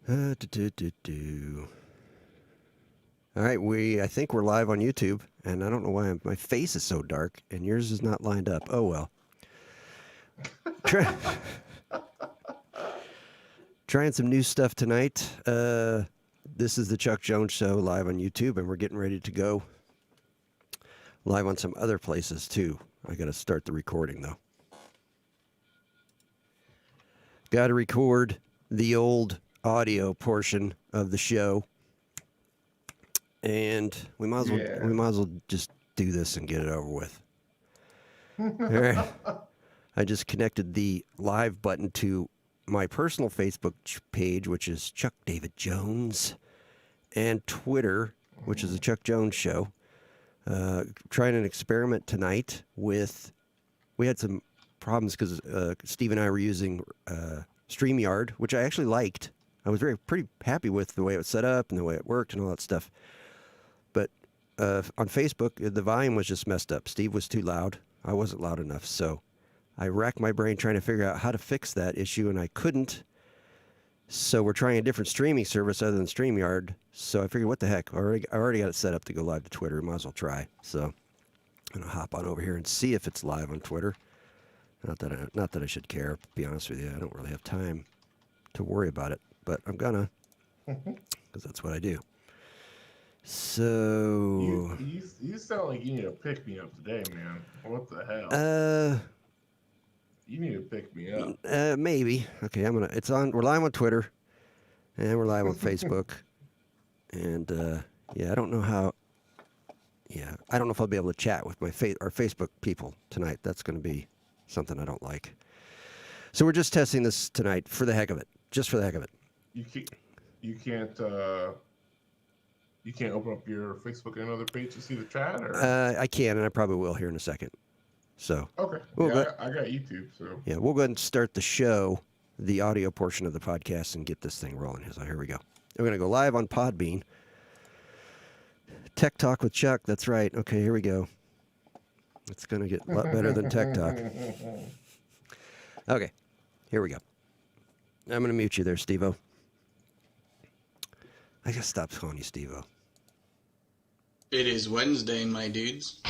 Do, do, do. All right, I think we're live on YouTube, and I don't know why my face is so dark, and yours is not lined up. Oh well. Trying some new stuff tonight. This is the Chuck Jones Show live on YouTube, and we're getting ready to go live on some other places too. I got to start the recording though. Got to record the old audio portion of the show, and we might as well just do this and get it over with. All right. I just connected the live button to my personal Facebook page, which is Chuck David Jones, and Twitter, which is the Chuck Jones Show. Trying an experiment tonight with. We had some problems because Steve and I were using StreamYard, which I actually liked. I was pretty happy with the way it was set up and the way it worked and all that stuff. But on Facebook, the volume was just messed up. Steve was too loud. I wasn't loud enough. So I racked my brain trying to figure out how to fix that issue, and I couldn't. So we're trying a different streaming service other than StreamYard. So I figured, what the heck? I already got it set up to go live to Twitter. Might as well try. So I'm going to hop on over here and see if it's live on Twitter. Not that I should care, to be honest with you. I don't really have time to worry about it, but I'm gonna, because that's what I do. So you sound like you need to pick me up today, man. What the hell? You need to pick me up. Maybe. Okay, we're live on Twitter, and we're live on Facebook, and I don't know how. Yeah, I don't know if I'll be able to chat with our Facebook people tonight. That's going to be something I don't like. So we're just testing this tonight for the heck of it. Just for the heck of it. You can't open up your Facebook and another page to see the chat, or I can, and I probably will here in a second. So okay. I got YouTube. So yeah, we'll go ahead and start the show, the audio portion of the podcast, and get this thing rolling. So here we go. We're going to go live on Podbean. Tech Talk with Chuck. That's right. Okay, here we go. It's going to get a lot better than Tech Talk. Okay, here we go. I'm going to mute you there, Steve-O. I got to stop calling you Steve-O. It is Wednesday, my dudes.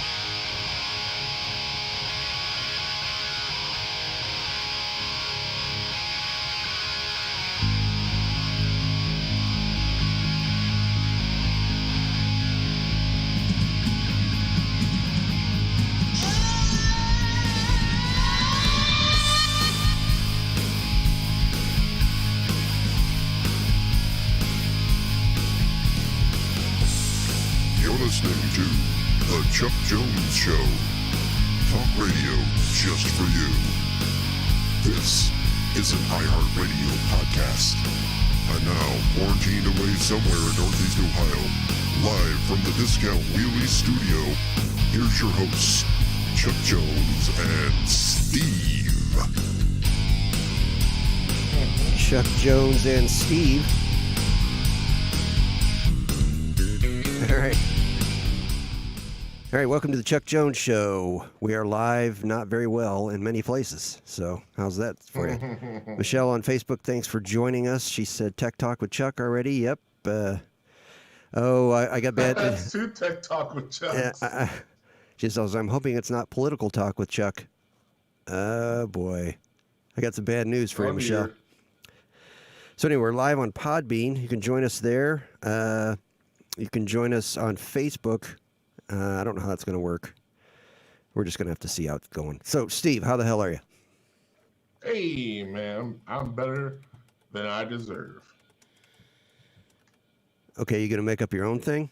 Listening to The Chuck Jones Show. Talk radio just for you. This is an iHeartRadio podcast. And now, quarantined away somewhere in Northeast Ohio, live from the Discount Wheelie Studio, here's your hosts, Chuck Jones and Steve. Chuck Jones and Steve. All right, welcome to the Chuck Jones Show. We are live, not very well, in many places. So how's that for you? Michelle on Facebook, thanks for joining us. She said Tech Talk with Chuck already. Yep. I got bad. That's two Tech Talk with Chuck. She says, I'm hoping it's not political talk with Chuck. Oh, boy. I got some bad news for you, Michelle. So anyway, we're live on Podbean. You can join us there. You can join us on Facebook. I don't know how that's going to work. We're just going to have to see how it's going. So, Steve, how the hell are you? Hey, man. I'm better than I deserve. Okay, you going to make up your own thing?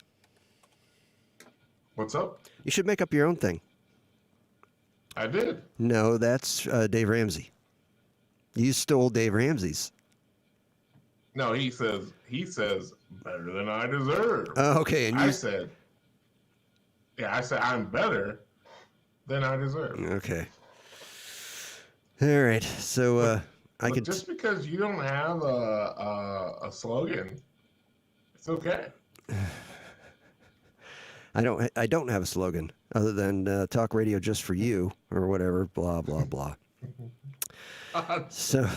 What's up? You should make up your own thing. I did. No, that's Dave Ramsey. You stole Dave Ramsey's. No, he says better than I deserve. Oh, okay. And I said I'm better than I deserve. Okay. All right. So just because you don't have a slogan, it's okay. I don't have a slogan other than talk radio just for you or whatever. Blah blah blah. So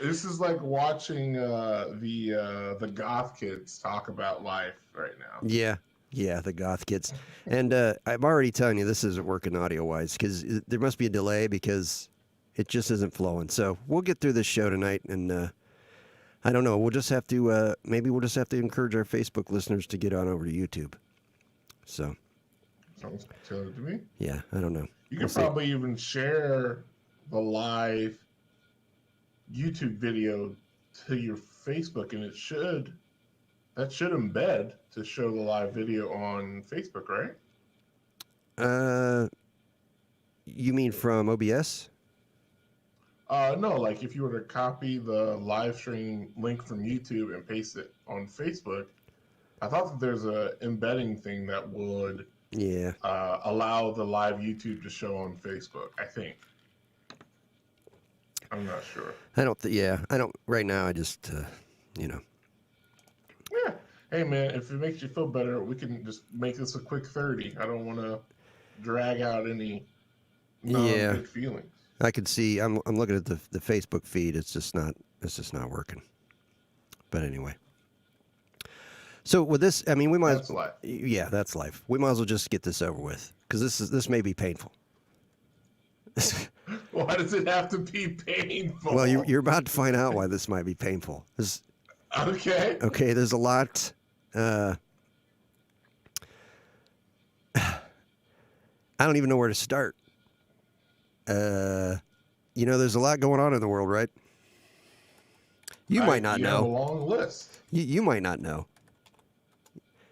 This is like watching the goth kids talk about life right now. Yeah, the goth kids. And I'm already telling you this isn't working audio-wise because there must be a delay because it just isn't flowing. So we'll get through this show tonight, and I don't know. We'll just have to maybe we'll just have to encourage our Facebook listeners to get on over to YouTube. So Sounds good to me. yeah, I don't know. You can probably even share the live YouTube video to your Facebook, and that should embed to show the live video on Facebook, right? You mean from OBS? No, like if you were to copy the live stream link from YouTube and paste it on Facebook, I thought that there's a embedding thing that would allow the live YouTube to show on Facebook. I think. I'm not sure. I don't. Right now, I just, Yeah. Hey, man, if it makes you feel better, we can just make this a quick 30. I don't want to drag out any non-good feelings. I can see. I'm looking at the Facebook feed. It's just not working. But anyway. So with this, I mean, we might. That's life. Yeah, that's life. We might as well just get this over with because this may be painful. Why does it have to be painful? Well, you're about to find out why this might be painful. Okay. Okay, there's a lot. I don't even know where to start. There's a lot going on in the world, right? You might not You have a know. long list. You might not know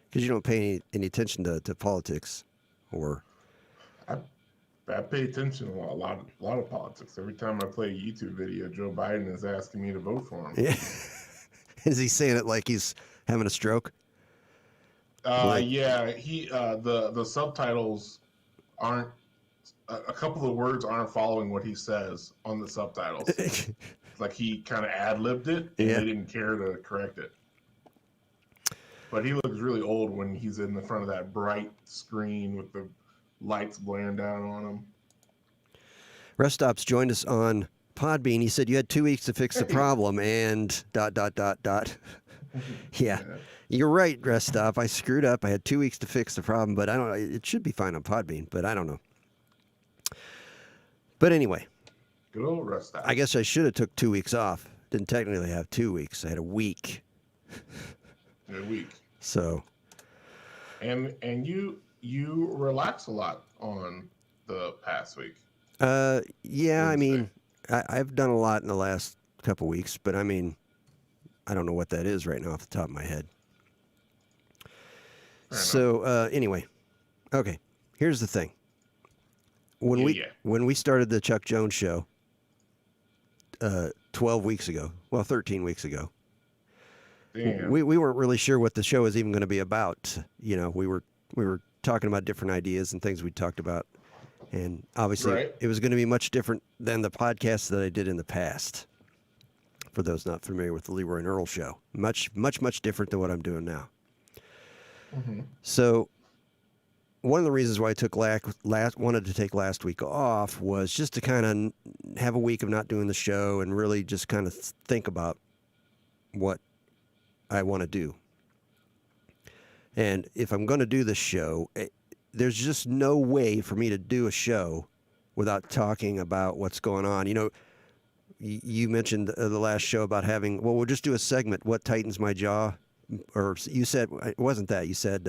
because you don't pay any attention to politics, or I pay attention to a lot of politics. Every time I play a YouTube video, Joe Biden is asking me to vote for him. yeah. Is he saying it like he's having a stroke? Yeah, he the subtitles aren't. A couple of words aren't following what he says on the subtitles. Like he kind of ad-libbed it, and they didn't care to correct it. But he looks really old when he's in the front of that bright screen with the lights blaring down on him. Restops joined us on Podbean. He said you had 2 weeks to fix the problem and ... Yeah, you're right, Restop. I screwed up. I had 2 weeks to fix the problem, but I don't know. It should be fine on Podbean, but I don't know. But anyway, good old Restop. I guess I should have took 2 weeks off. Didn't technically have 2 weeks. I had a week. A week. So. And you relax a lot on the past week. Yeah, I mean, I've done a lot in the last couple weeks, but I mean, I don't know what that is right now off the top of my head. So anyway, okay, here's the thing. When we started the Chuck Jones show 12 weeks ago, well, 13 weeks ago, we weren't really sure what the show was even going to be about. You know, we were talking about different ideas and things we talked about, and obviously it was going to be much different than the podcast that I did in the past. For those not familiar with the Leroy and Earl show, much different than what I'm doing now. Mm-hmm. So one of the reasons why I took wanted to take last week off was just to kind of have a week of not doing the show and really just kind of think about what I want to do. And if I'm going to do this show, there's just no way for me to do a show without talking about what's going on. You know, you mentioned the last show about having, well, we'll just do a segment, what tightens my jaw? Or you said, it wasn't that. You said...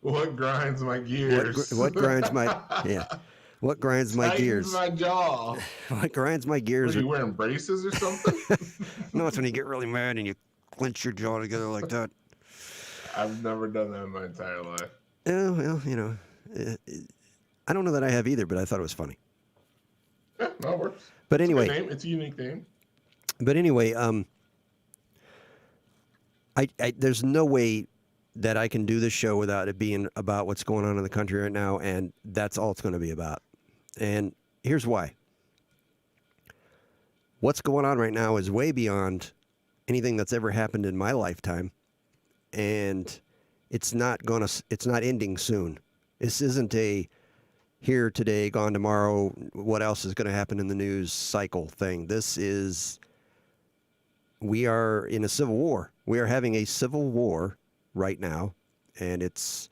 what grinds my gears? What grinds my... Yeah. What grinds my gears? My jaw. What grinds my gears? Are you wearing braces or something? No, it's when you get really mad and you clench your jaw together like that. I've never done that in my entire life. Oh, well, you know, I don't know that I have either, but I thought it was funny. Yeah, that works. But anyway, it's a unique name. But anyway, there's no way that I can do this show without it being about what's going on in the country right now, and that's all it's going to be about. And here's why. What's going on right now is way beyond anything that's ever happened in my lifetime, and it's not ending soon. This isn't a here today, gone tomorrow, what else is going to happen in the news cycle thing. This is we are in a civil war. We are having a civil war right now, and it's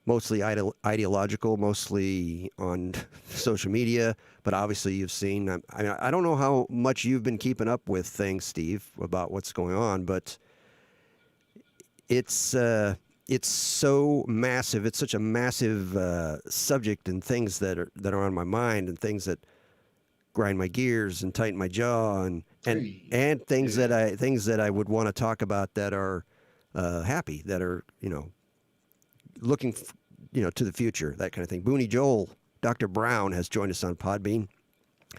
mostly ideological, mostly on social media. But obviously, you've seen. I don't know how much you've been keeping up with things, Steve, about what's going on, but it's so massive. It's such a massive subject, and things that are on my mind, and things that grind my gears and tighten my jaw, and things that I would want to talk about that are happy, that are looking to the future, that kind of thing. Booney Joel, Dr. Brown has joined us on Podbean.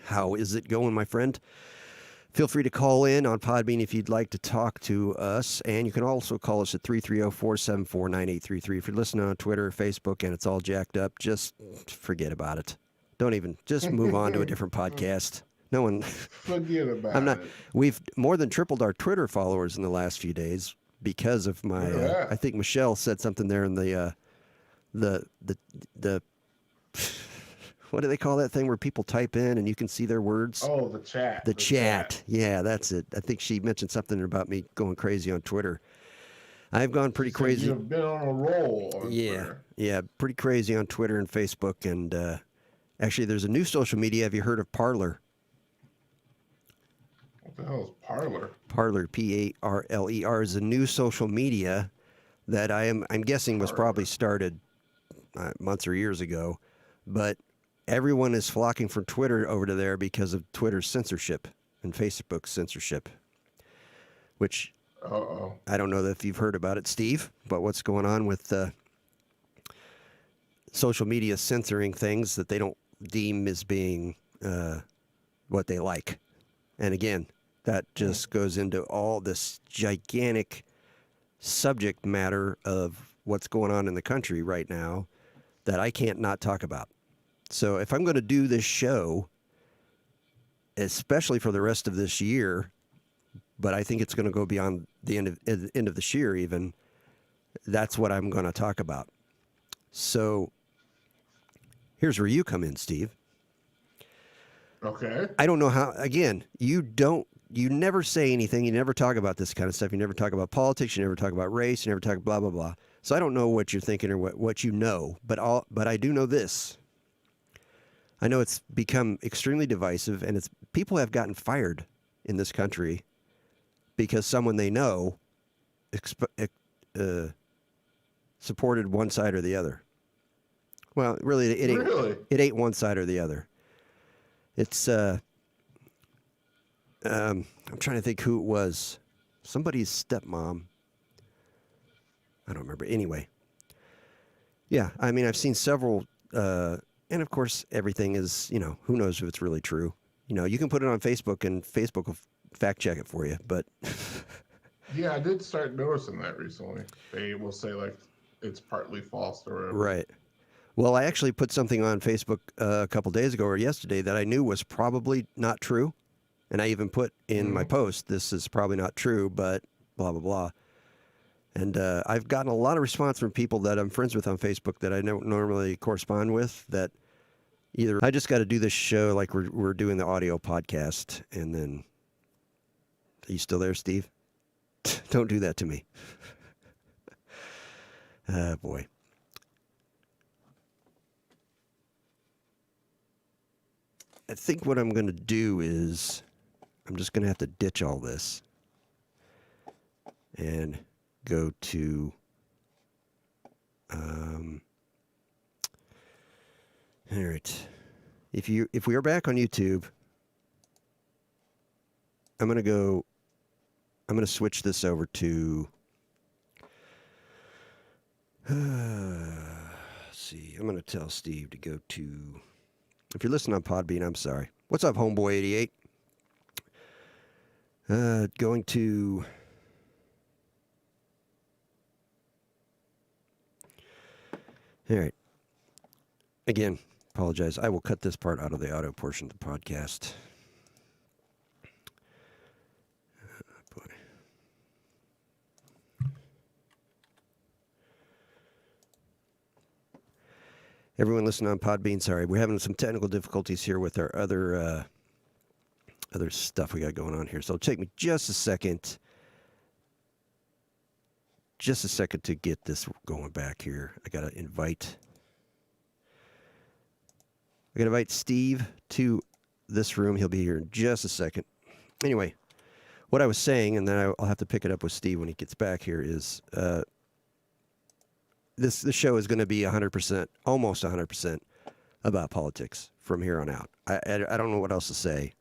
How is it going, my friend? Feel free to call in on Podbean if you'd like to talk to us, and you can also call us at 330-474-9833. If you're listening on Twitter or Facebook and it's all jacked up, just forget about it. Just move on to a different podcast. No one. Forget about it. We've more than tripled our Twitter followers in the last few days because of my. I think Michelle said something there in the what do they call that thing where people type in and you can see their words? Oh, the chat. The chat. Yeah, that's it. I think she mentioned something about me going crazy on Twitter. I've gone pretty crazy. You've been on a roll on Twitter. Yeah, pretty crazy on Twitter and Facebook. And actually, there's a new social media. Have you heard of Parler? What the hell is Parler? Parler, Parler, is a new social media that I'm guessing was probably started months or years ago, but everyone is flocking from Twitter over to there because of Twitter's censorship and Facebook's censorship, which I don't know if you've heard about it, Steve, but what's going on with social media censoring things that they don't deem as being what they like. And again, that just goes into all this gigantic subject matter of what's going on in the country right now that I can't not talk about. So if I'm going to do this show, especially for the rest of this year, but I think it's going to go beyond the end of this year even, that's what I'm going to talk about. So here's where you come in, Steve. Okay. I don't know how, again, you never say anything. You never talk about this kind of stuff. You never talk about politics. You never talk about race. You never talk blah, blah, blah. So I don't know what you're thinking or what you know, but I do know this. I know it's become extremely divisive, and people have gotten fired in this country because someone they know supported one side or the other. Well, really, it ain't one side or the other. It's I'm trying to think who it was. Somebody's stepmom. I don't remember. Anyway. Yeah, I mean, I've seen several, and of course, everything is, who knows if it's really true. You can put it on Facebook, and Facebook will fact check it for you, but... Yeah, I did start noticing that recently. They will say, like, it's partly false or whatever. Right. Well, I actually put something on Facebook a couple days ago or yesterday that I knew was probably not true. And I even put in my post, this is probably not true, but blah, blah, blah. And I've gotten a lot of response from people that I'm friends with on Facebook that I don't normally correspond with, that either I just got to do this show like we're doing the audio podcast, and then... Are you still there, Steve? Don't do that to me. Boy. I think what I'm going to do is I'm just going to have to ditch all this and go to all right. If we are back on YouTube, I'm going to switch this over to let's see. I'm going to tell Steve to go to... If you're listening on Podbean, I'm sorry. What's up, Homeboy88? Going to... All right. Again, apologize. I will cut this part out of the audio portion of the podcast. Boy. Everyone listening on Podbean, sorry. We're having some technical difficulties here with our other other stuff we got going on here. So it'll take me just a second. Just a second to get this going back here. I got to invite Steve to this room. He'll be here in just a second. Anyway, what I was saying, and then I'll have to pick it up with Steve when he gets back here, is this show is going to be 100%, almost 100% about politics from here on out. I don't know what else to say.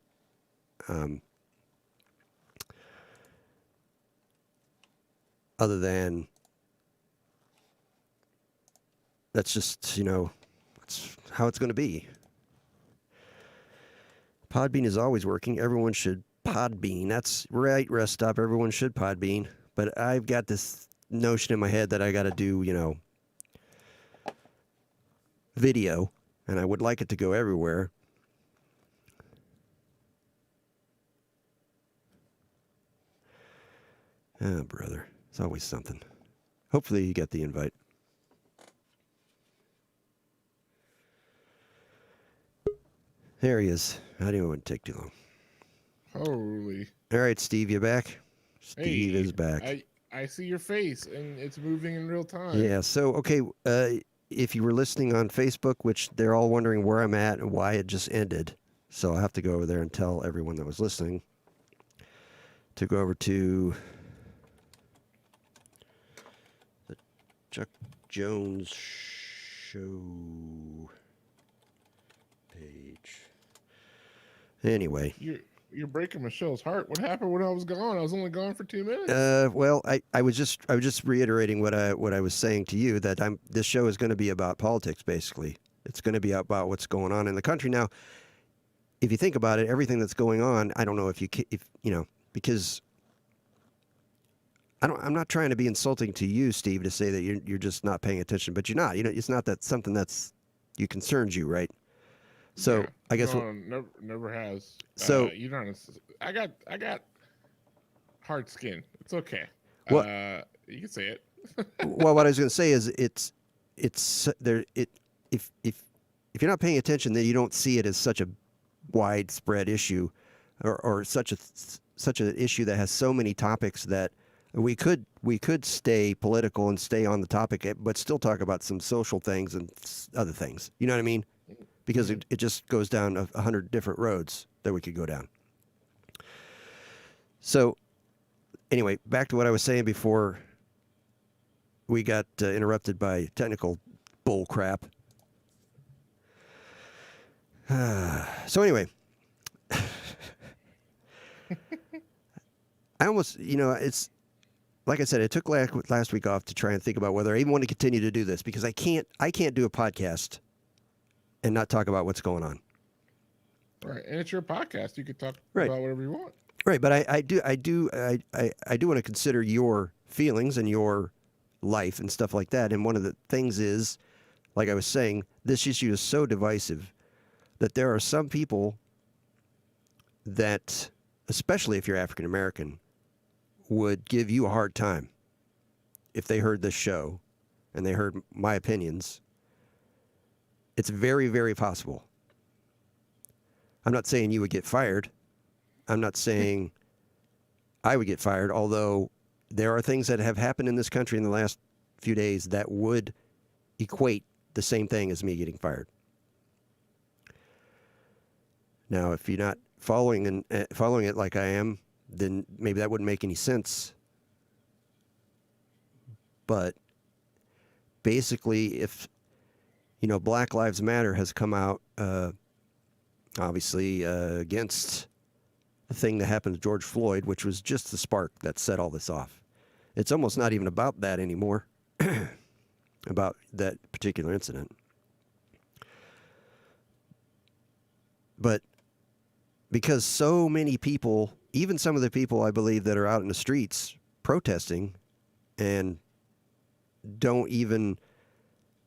Other than that's just, that's how it's going to be. Podbean is always working. Everyone should Podbean. That's right, Rest Stop. Everyone should Podbean. But I've got this notion in my head that I got to do, video, and I would like it to go everywhere. Oh, brother. It's always something. Hopefully you get the invite. There he is. I didn't want it to take too long. Holy. All right, Steve, you back? Steve is back. I see your face, and it's moving in real time. Yeah, so, okay, if you were listening on Facebook, which they're all wondering where I'm at and why it just ended, so I'll have to go over there and tell everyone that was listening to go over to the Chuck Jones Show page. Anyway. You're breaking Michelle's heart. What happened when I was gone? I was only gone for 2 minutes. Well, I was just reiterating what I was saying to you, that this show is going to be about politics. Basically, it's going to be about what's going on in the country now. If you think about it, everything that's going on, I don't know if because I'm not trying to be insulting to you, Steve, to say that you're just not paying attention, but you're not. It's not that something you concerns you, right? So Yeah. I guess never has. So you don't. I got hard skin. It's okay. What? You can say it. Well, what I was going to say is it's there. If you're not paying attention, then you don't see it as such a widespread issue, or such an issue that has so many topics that we could stay political and stay on the topic, but still talk about some social things and other things. You know what I mean? Because it just goes down 100 different roads that we could go down. So, anyway, back to what I was saying before we got interrupted by technical bull crap. So anyway, I almost, it's like I said, I took last week off to try and think about whether I even want to continue to do this, because I can't do a podcast and not talk about what's going on. Right, and it's your podcast. You can talk Right. about whatever you want. Right, but I do want to consider your feelings and your life and stuff like that. And one of the things is, like I was saying, this issue is so divisive that there are some people that, especially if you're African American, would give you a hard time if they heard this show and they heard my opinions. It's very, very possible. I'm not saying you would get fired. I'm not saying I would get fired, although there are things that have happened in this country in the last few days that would equate the same thing as me getting fired. Now, if you're not following it like I am, then maybe that wouldn't make any sense. But basically, if Black Lives Matter has come out, obviously, against the thing that happened to George Floyd, which was just the spark that set all this off. It's almost not even about that anymore, about that particular incident. But because so many people, even some of the people I believe that are out in the streets protesting and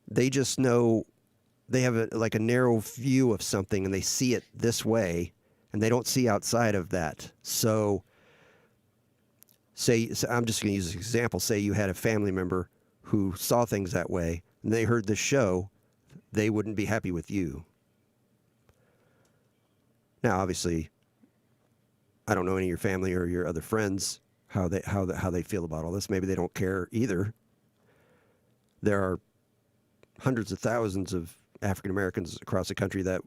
they just know, they have a narrow view of something and they see it this way and they don't see outside of that. So I'm just going to use an example. Say you had a family member who saw things that way and they heard this show, they wouldn't be happy with you. Now, obviously, I don't know any of your family or your other friends how they feel about all this. Maybe they don't care either. There are hundreds of thousands of African Americans across the country that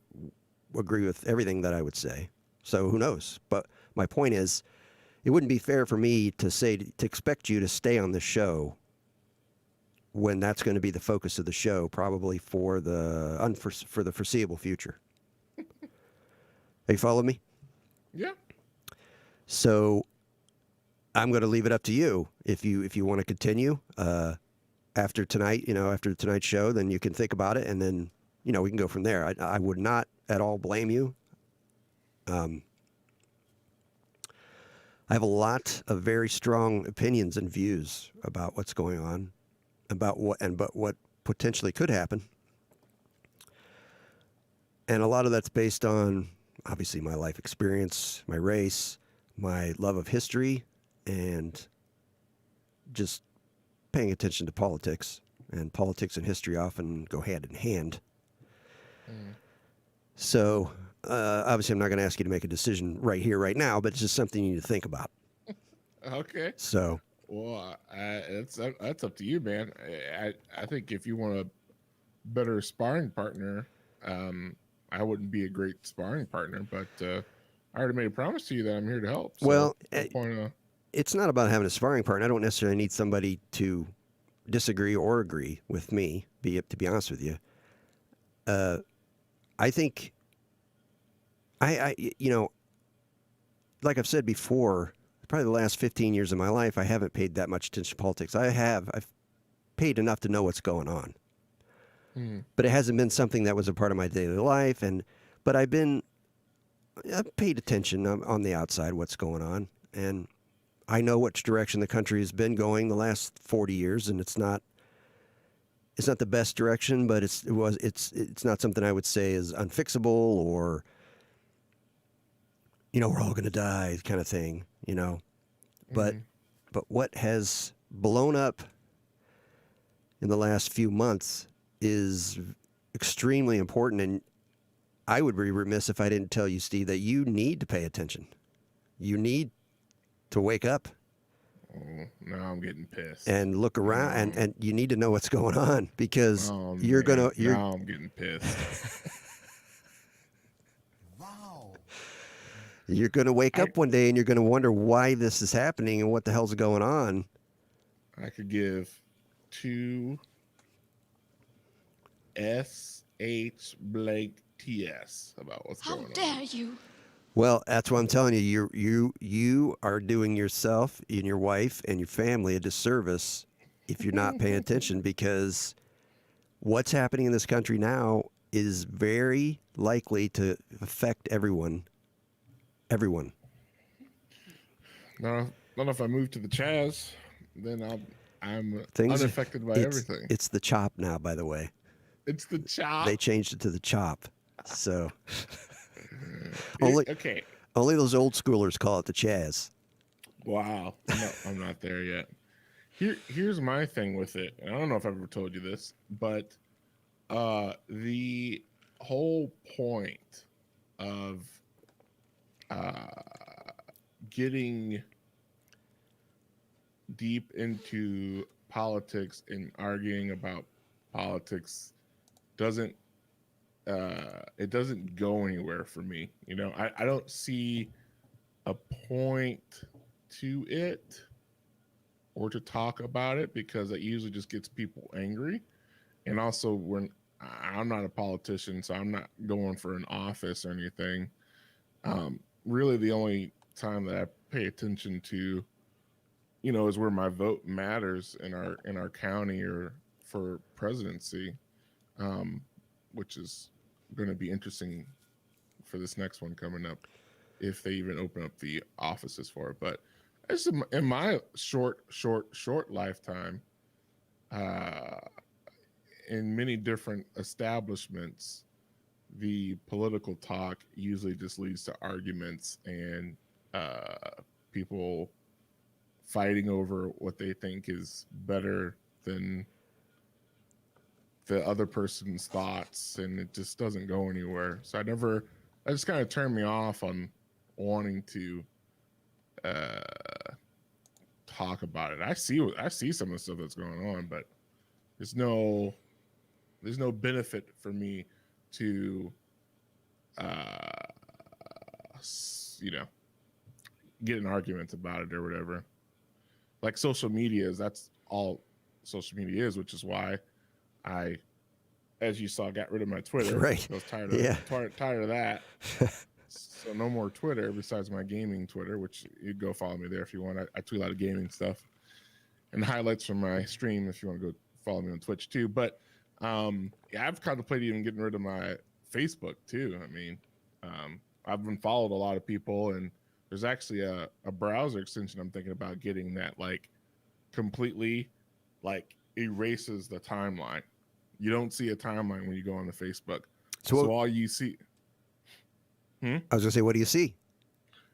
agree with everything that I would say. So who knows? But my point is, it wouldn't be fair for me to expect you to stay on the show when that's going to be the focus of the show, probably for the foreseeable future. You follow me? Yeah. So I'm going to leave it up to you. If you want to continue after tonight, after tonight's show, then you can think about it, and then we can go from there. I would not at all blame you. I have a lot of very strong opinions and views about what's going on, about what potentially could happen, and a lot of that's based on obviously my life experience, my race, my love of history, and just paying attention to politics. And politics and history often go hand in hand. So obviously I'm not going to ask you to make a decision right here, right now, but it's just something you need to think about. Okay. So, Well, that's up to you, man. I think if you want a better sparring partner, I wouldn't be a great sparring partner, but I already made a promise to you that I'm here to help. So well, it's it's not about having a sparring partner. I don't necessarily need somebody to disagree or agree with me, to be honest with you. I think I like I've said before, probably the last 15 years of my life, I haven't paid that much attention to politics. I've paid enough to know what's going on. But it hasn't been something that was a part of my daily life. But I've paid attention on the outside, what's going on. And I know which direction the country has been going the last 40 years, and it's not the best direction, but it's not something I would say is unfixable or, we're all going to die kind of thing, But what has blown up in the last few months is extremely important, and I would be remiss if I didn't tell you, Steve, that you need to pay attention. You need to wake up. Oh, now I'm getting pissed. And look around, and you need to know what's going on, because Now I'm getting pissed. Wow. You're going to wake up one day and you're going to wonder why this is happening and what the hell's going on. I could give 2 S.H. Blake T.S. about what's How going on. dare you? Well, that's what I'm telling you. You are doing yourself and your wife and your family a disservice if you're not paying attention, because what's happening in this country now is very likely to affect everyone. Everyone. No, not if I move to the Chaz, then I'm unaffected by everything. It's the chop now, by the way. It's the chop. They changed it to the chop. So Okay. only those old schoolers call it the Chaz. Wow. I'm not there yet. Here's my thing with it. And I don't know if I've ever told you this, but the whole point of getting deep into politics and arguing about politics doesn't go anywhere for me. I don't see a point to it or to talk about it, because it usually just gets people angry. And also, when I'm not a politician, so I'm not going for an office or anything. Really, the only time that I pay attention to, is where my vote matters in our county or for presidency, which is going to be interesting for this next one coming up, if they even open up the offices for it. But it's in my short lifetime, in many different establishments, the political talk usually just leads to arguments and people fighting over what they think is better than the other person's thoughts, and it just doesn't go anywhere. So that just kind of turned me off on wanting to talk about it. I see some of the stuff that's going on, but there's no benefit for me to get in arguments about it or whatever. Like social media that's all social media is, which is why I, as you saw, got rid of my Twitter. Right. I was tired of that. So no more Twitter besides my gaming Twitter, which you'd go follow me there if you want. I tweet a lot of gaming stuff and highlights from my stream if you want to go follow me on Twitch too. But I've contemplated even getting rid of my Facebook too. I mean, I've been followed a lot of people, and there's actually a browser extension I'm thinking about getting that like completely like erases the timeline. You don't see a timeline when you go on the Facebook. So all you see. I was gonna say, what do you see?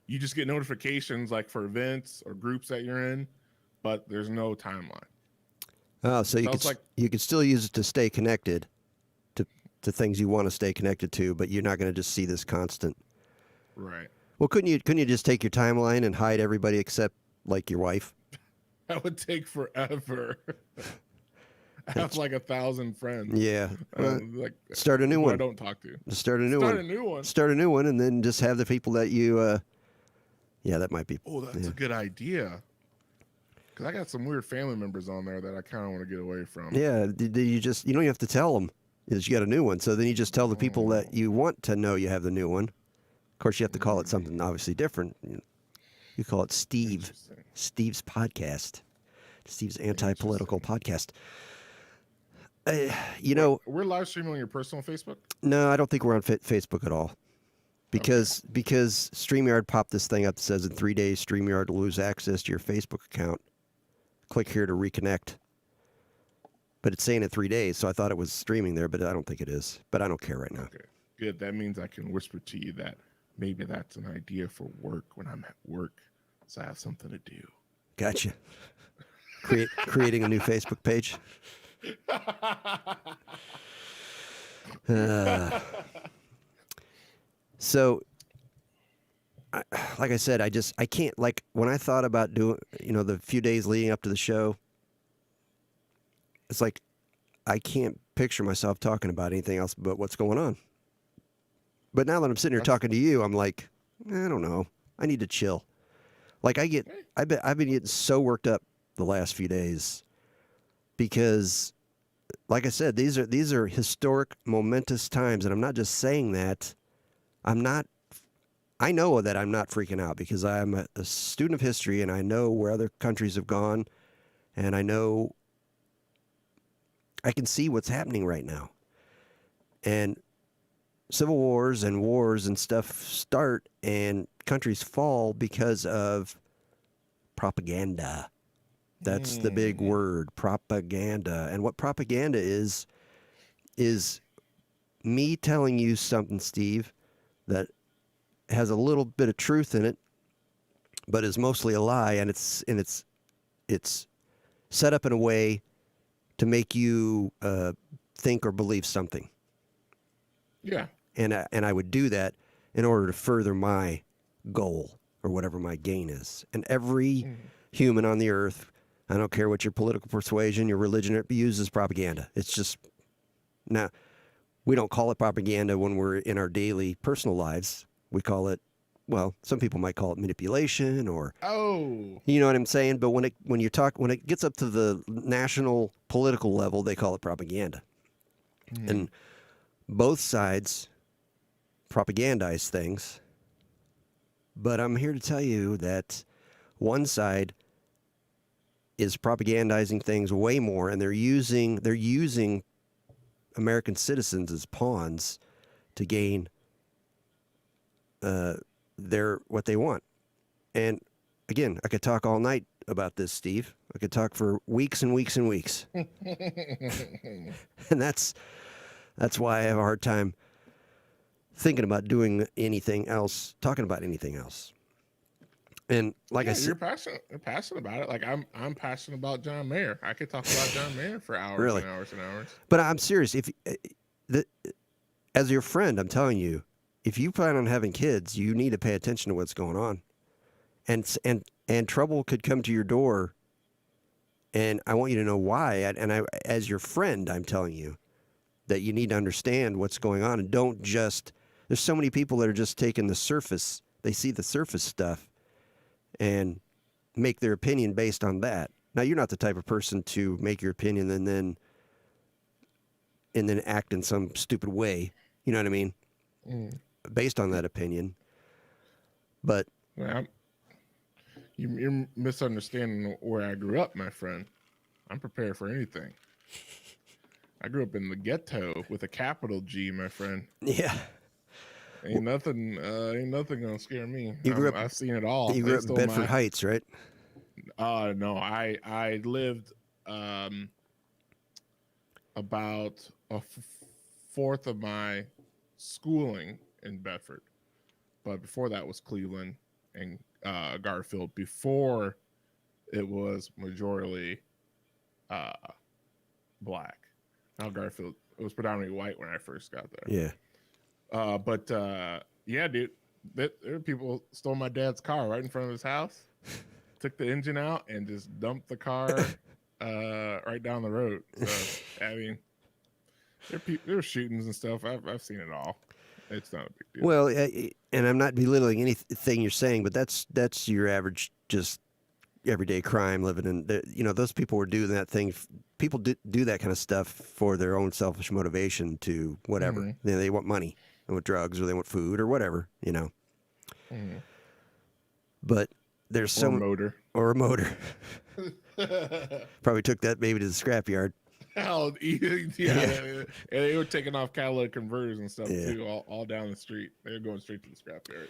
You just get notifications like for events or groups that you're in, but there's no timeline. Oh, so you could still use it to stay connected to things you want to stay connected to, but you're not going to just see this constant. Right. Well, couldn't you just take your timeline and hide everybody except like your wife? That would take forever. I have like 1,000 friends. Yeah. Like start a new one. I don't talk to. Start a new one. Start a new one, and then just have the people that you. Yeah, that might be. Oh, that's a good idea. Because I got some weird family members on there that I kind of want to get away from. Yeah, you don't even have to tell them is you got a new one. So then you just tell the people that you want to know you have the new one. Of course, you have to call it something obviously different. You call it Steve's podcast, Steve's anti-political podcast. We're live streaming on your personal Facebook? No, I don't think we're on Facebook at all. Because StreamYard popped this thing up that says in 3 days, StreamYard will lose access to your Facebook account. Click here to reconnect. But it's saying in 3 days, so I thought it was streaming there, but I don't think it is. But I don't care right now. Okay, good. That means I can whisper to you that maybe that's an idea for work when I'm at work, so I have something to do. Gotcha. Creating a new Facebook page. So, like I said, I can't, like, when I thought about doing, the few days leading up to the show, it's like, I can't picture myself talking about anything else but what's going on. But now that I'm sitting here talking to you, I'm like, I don't know. I need to chill. Like, I've been getting so worked up the last few days because, like I said, these are historic, momentous times, and I'm not just saying that. I know that I'm not freaking out because I'm a student of history and I know where other countries have gone, and I can see what's happening right now. And civil wars and stuff start and countries fall because of propaganda. That's the big word, propaganda. And what propaganda is me telling you something, Steve, that has a little bit of truth in it, but is mostly a lie, and it's set up in a way to make you think or believe something. Yeah. And I would do that in order to further my goal or whatever my gain is. And every human on the earth, I don't care what your political persuasion, your religion, it uses propaganda. It's just, now, we don't call it propaganda when we're in our daily personal lives. We call it, well, some people might call it manipulation or, you know what I'm saying? But when it gets up to the national political level, they call it propaganda. And both sides propagandize things. But I'm here to tell you that one side is propagandizing things way more, and they're using American citizens as pawns to gain what they want. And again, I could talk all night about this, Steve. I could talk for weeks and weeks and weeks. And that's why I have a hard time thinking about doing anything else, talking about anything else. And like I said, you're passionate about it. Like I'm passionate about John Mayer. I could talk about John Mayer for hours really? And hours and hours. But I'm serious. As your friend, I'm telling you, if you plan on having kids, you need to pay attention to what's going on. and trouble could come to your door. And I want you to know why. And I, as your friend, I'm telling you that you need to understand what's going on, and don't just. There's so many people that are just taking the surface. They see the surface stuff, and make their opinion based on that. Now, you're not the type of person to make your opinion and then act in some stupid way. You know what I mean? Based on that opinion. But Well, you're misunderstanding where I grew up, my friend. I'm prepared for anything. I grew up in the ghetto with a capital G, my friend. yeah, Ain't nothing gonna scare me. You grew up- I've seen it all. you grew up in Bedford Heights, right? No, I lived about a fourth of my schooling in Bedford, but before that was Cleveland and Garfield. Before it was majority black. Now Garfield, it was predominantly white when I first got there. Yeah. Yeah, dude, there were people stole my dad's car right in front of his house, took the engine out, and just dumped the car right down the road. So, I mean, there were shootings and stuff. I've seen it all. It's not a big deal. Well, and I'm not belittling anything you're saying, but that's your average, just everyday crime living in. Those people were doing that thing. People do that kind of stuff for their own selfish motivation to whatever. Mm-hmm. They want money, they want drugs, or they want food, or whatever. Mm-hmm. But there's Or some motor. or a motor. Probably took that baby to the scrapyard. Hell, yeah. And they were taking off catalytic converters and stuff Yeah. too, all down the street. They were going straight to the scrapyard.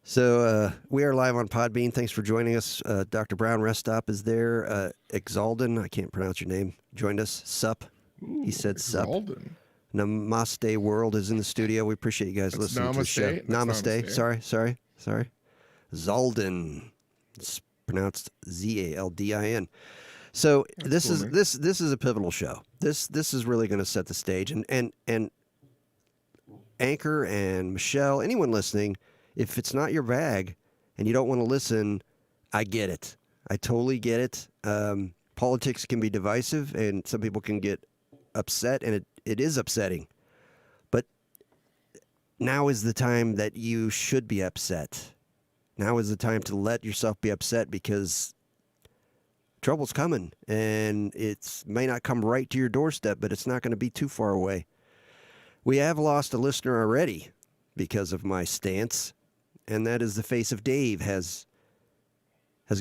So we are live on Podbean. Thanks for joining us. Dr. Brown Rest Stop is there. Exalden, I can't pronounce your name, joined us. Sup. He said sup. Alden. Namaste World is in the studio. We appreciate you guys That's listening to the show. namaste? That's Namaste. Sorry. Zaldin. It's pronounced Zaldin. So That's cool, man. this is a pivotal show. This is really going to set the stage. And Anchor and Michelle, anyone listening, if it's not your bag and you don't want to listen, I get it. I totally get it. Politics can be divisive, and some people can get upset, and it is upsetting. But now is the time that you should be upset. Now is the time to let yourself be upset, because trouble's coming, and it may not come right to your doorstep, but it's not going to be too far away. We have lost a listener already because of my stance, and that is the face of Dave has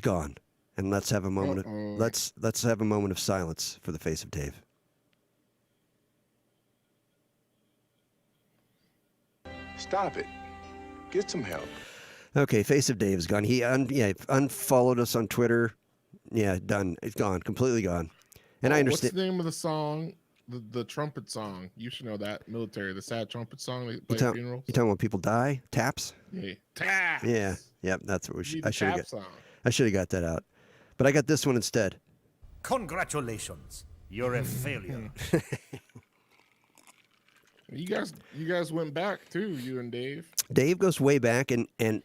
gone. And let's have a moment. Let's have a moment of silence for the face of Dave. Stop it. Get some help. Okay, face of Dave is gone. He unfollowed us on Twitter. Yeah, done. It's gone. Completely gone. And I understand. What's the name of the song? The trumpet song. You should know that. Military. The sad trumpet song they play at funerals. You talking when people die? Taps? Yeah. Taps. Yeah. Yep. That's what we should. I should have got. Song. I should have got that out. But I got this one instead. Congratulations. You're a failure. You guys went back too, you and Dave. Dave goes way back, and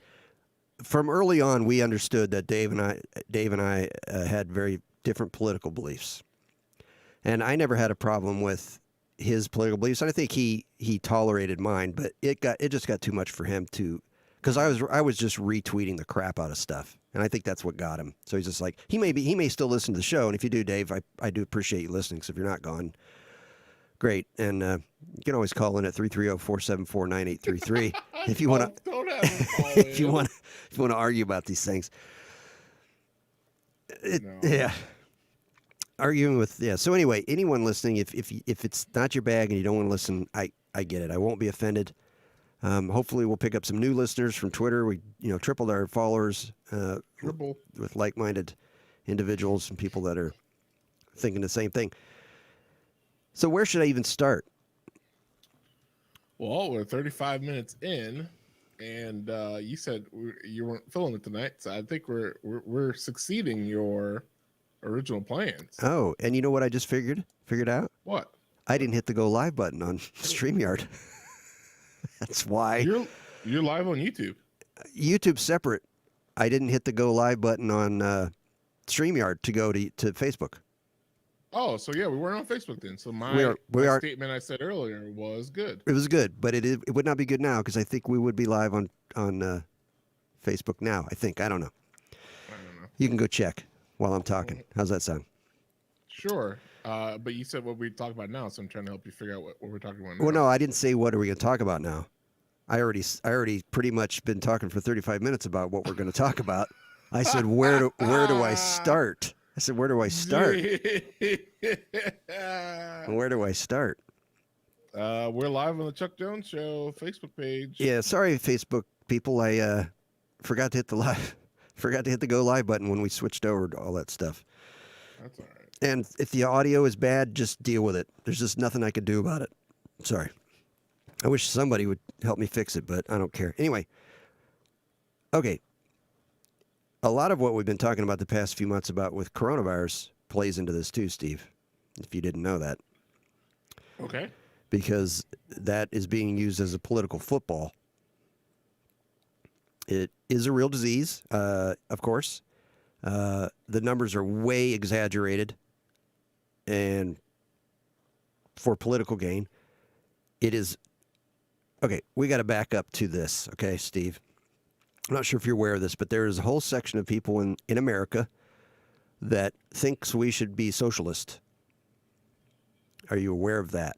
from early on, we understood that Dave and I had very different political beliefs, and I never had a problem with his political beliefs. And I think he tolerated mine, but it just got too much for him to, because I was just retweeting the crap out of stuff, and I think that's what got him. So he's just like, he may still listen to the show, and if you do, Dave, I do appreciate you listening. So if you're not gone, great. And you can always call in at 330-474-9833 if you want to. Don't have him call If you in. want to argue about these things. No. Yeah. Arguing with, yeah. So anyway, anyone listening, if it's not your bag and you don't want to listen, I get it. I won't be offended. Hopefully we'll pick up some new listeners from Twitter. We tripled our followers Triple. with like-minded individuals and people that are thinking the same thing. So where should I even start? Well, we're 35 minutes in, and you said you weren't feeling it tonight, so I think we're succeeding your original plans. Oh, and you know what I just figured out? What? I didn't hit the go live button on StreamYard. That's why. You're live on YouTube. YouTube's separate. I didn't hit the go live button on StreamYard to go to Facebook. Oh, so yeah, we weren't on Facebook then. So my statement I said earlier was good. It was good, but it would not be good now because I think we would be live on Facebook now. I think. I don't know. You can go check while I'm talking. How's that sound? Sure. But you said what we talk about now, so I'm trying to help you figure out what we're talking about now. Well, no, I didn't say what are we going to talk about now. I already pretty much been talking for 35 minutes about what we're going to talk about. I said, where do I start? I said, where do I start? Where do I start? We're live on the Chuck Jones Show Facebook page. Yeah, sorry, Facebook people. I forgot to hit the go live button when we switched over to all that stuff. That's all right. And if the audio is bad, just deal with it. There's just nothing I could do about it. Sorry. I wish somebody would help me fix it, but I don't care. Anyway, okay. A lot of what we've been talking about the past few months about with coronavirus plays into this too, Steve, if you didn't know that. Okay. Because that is being used as a political football. It is a real disease, of course. The numbers are way exaggerated and for political gain. It is... Okay, we got to back up to this, okay, Steve? I'm not sure if you're aware of this, but there is a whole section of people in America that thinks we should be socialist. Are you aware of that?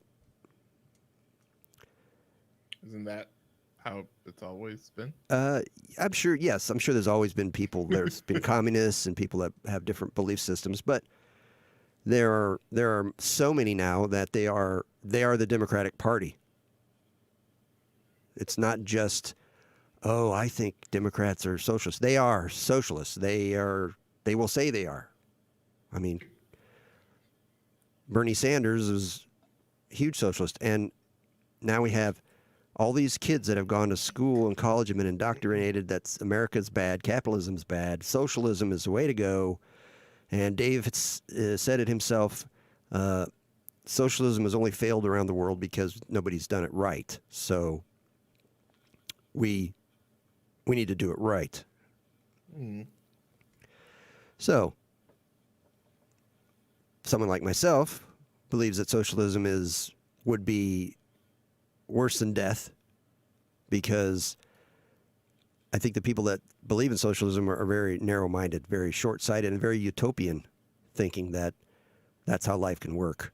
Isn't that how it's always been? I'm sure, yes. I'm sure there's always been people. There's been communists and people that have different belief systems, but there are so many now that they are the Democratic Party. It's not just, oh, I think Democrats are socialists. They are socialists. They will say they are. I mean, Bernie Sanders is a huge socialist. And now we have all these kids that have gone to school and college and been indoctrinated that America's bad, capitalism's bad, socialism is the way to go. And Dave said it himself, socialism has only failed around the world because nobody's done it right. So we need to do it right. Mm. So, someone like myself believes that socialism would be worse than death because I think the people that believe in socialism are very narrow-minded, very short-sighted, and very utopian, thinking that that's how life can work.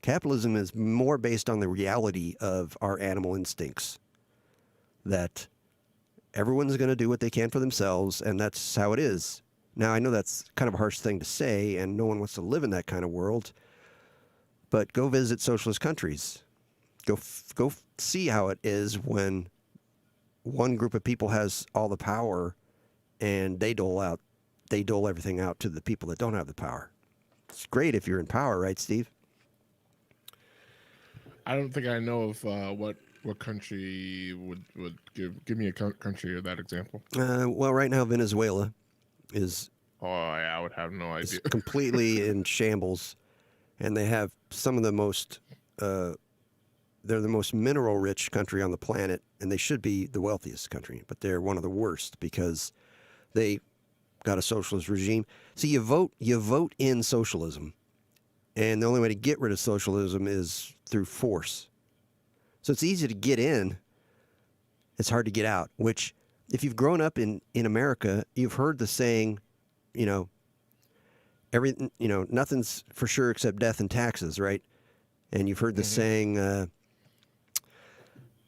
Capitalism is more based on the reality of our animal instincts, that everyone's going to do what they can for themselves, and that's how it is. Now, I know that's kind of a harsh thing to say, and no one wants to live in that kind of world, but go visit socialist countries. Go see how it is when one group of people has all the power, and they dole everything out to the people that don't have the power. It's great if you're in power, right, Steve? I don't think I know of what country would give me a country of that example. Well, right now Venezuela is. Oh yeah, I would have no idea. Completely in shambles, and they have some of the most. They're the most mineral-rich country on the planet, and they should be the wealthiest country, but they're one of the worst because they got a socialist regime. See, you vote in socialism, and the only way to get rid of socialism is through force. So it's easy to get in. It's hard to get out, which if you've grown up in America, you've heard the saying, nothing's for sure except death and taxes, right? And you've heard the saying,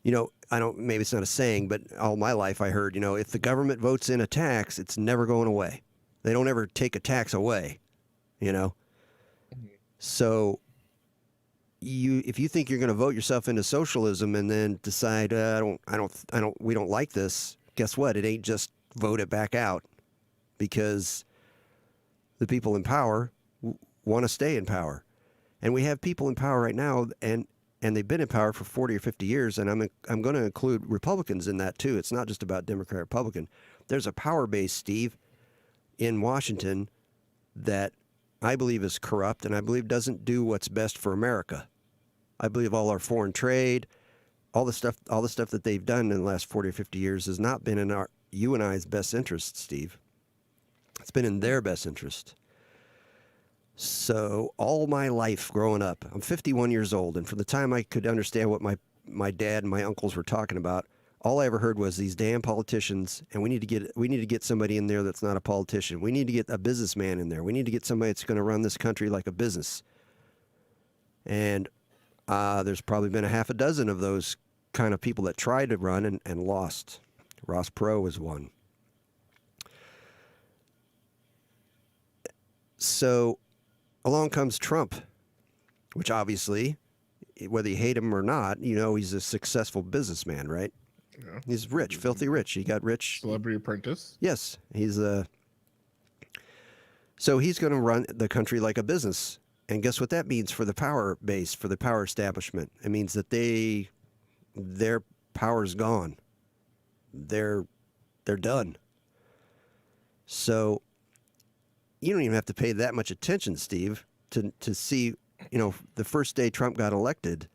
maybe it's not a saying, but all my life I heard, if the government votes in a tax, it's never going away. They don't ever take a tax away, So if you think you're going to vote yourself into socialism and then decide, we don't like this, guess what? It ain't just vote it back out, because the people in power want to stay in power. And we have people in power right now, and they've been in power for 40 or 50 years, and I'm going to include Republicans in that too. It's not just about Democrat, Republican. There's a power base, Steve, in Washington that I believe is corrupt, and I believe doesn't do what's best for America. I believe all our foreign trade, all the stuff that they've done in the last 40 or 50 years has not been in you and I's best interest, Steve. It's been in their best interest. So all my life growing up, I'm 51 years old, and from the time I could understand what my dad and my uncles were talking about, all I ever heard was these damn politicians, and we need to get somebody in there that's not a politician. We need to get a businessman in there. We need to get somebody that's going to run this country like a business. And there's probably been a half a dozen of those kind of people that tried to run and lost. Ross Perot was one. So along comes Trump, which obviously, whether you hate him or not, you know he's a successful businessman, right? Yeah. He's rich, filthy rich. He got rich. Celebrity Apprentice. Yes, so he's going to run the country like a business. And guess what that means for the power base, for the power establishment? It means that their power's gone. They're done. So you don't even have to pay that much attention, Steve, to see, the first day Trump got elected,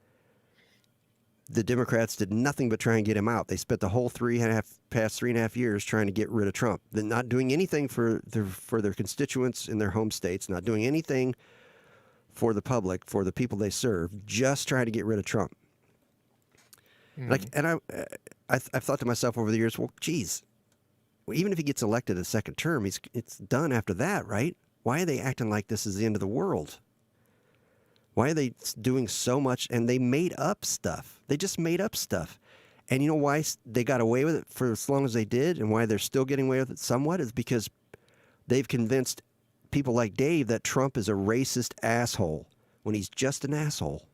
the Democrats did nothing but try and get him out. They spent the whole past 3.5 years trying to get rid of Trump. They're not doing anything for their constituents in their home states, not doing anything for the public, for the people they serve, just trying to get rid of Trump. And I've thought to myself over the years, well, geez, even if he gets elected a second term, it's done after that, right? Why are they acting like this is the end of the world? Why are they doing so much? And they made up stuff. They just made up stuff. And you know why they got away with it for as long as they did, and why they're still getting away with it somewhat, is because they've convinced people like Dave that Trump is a racist asshole when he's just an asshole.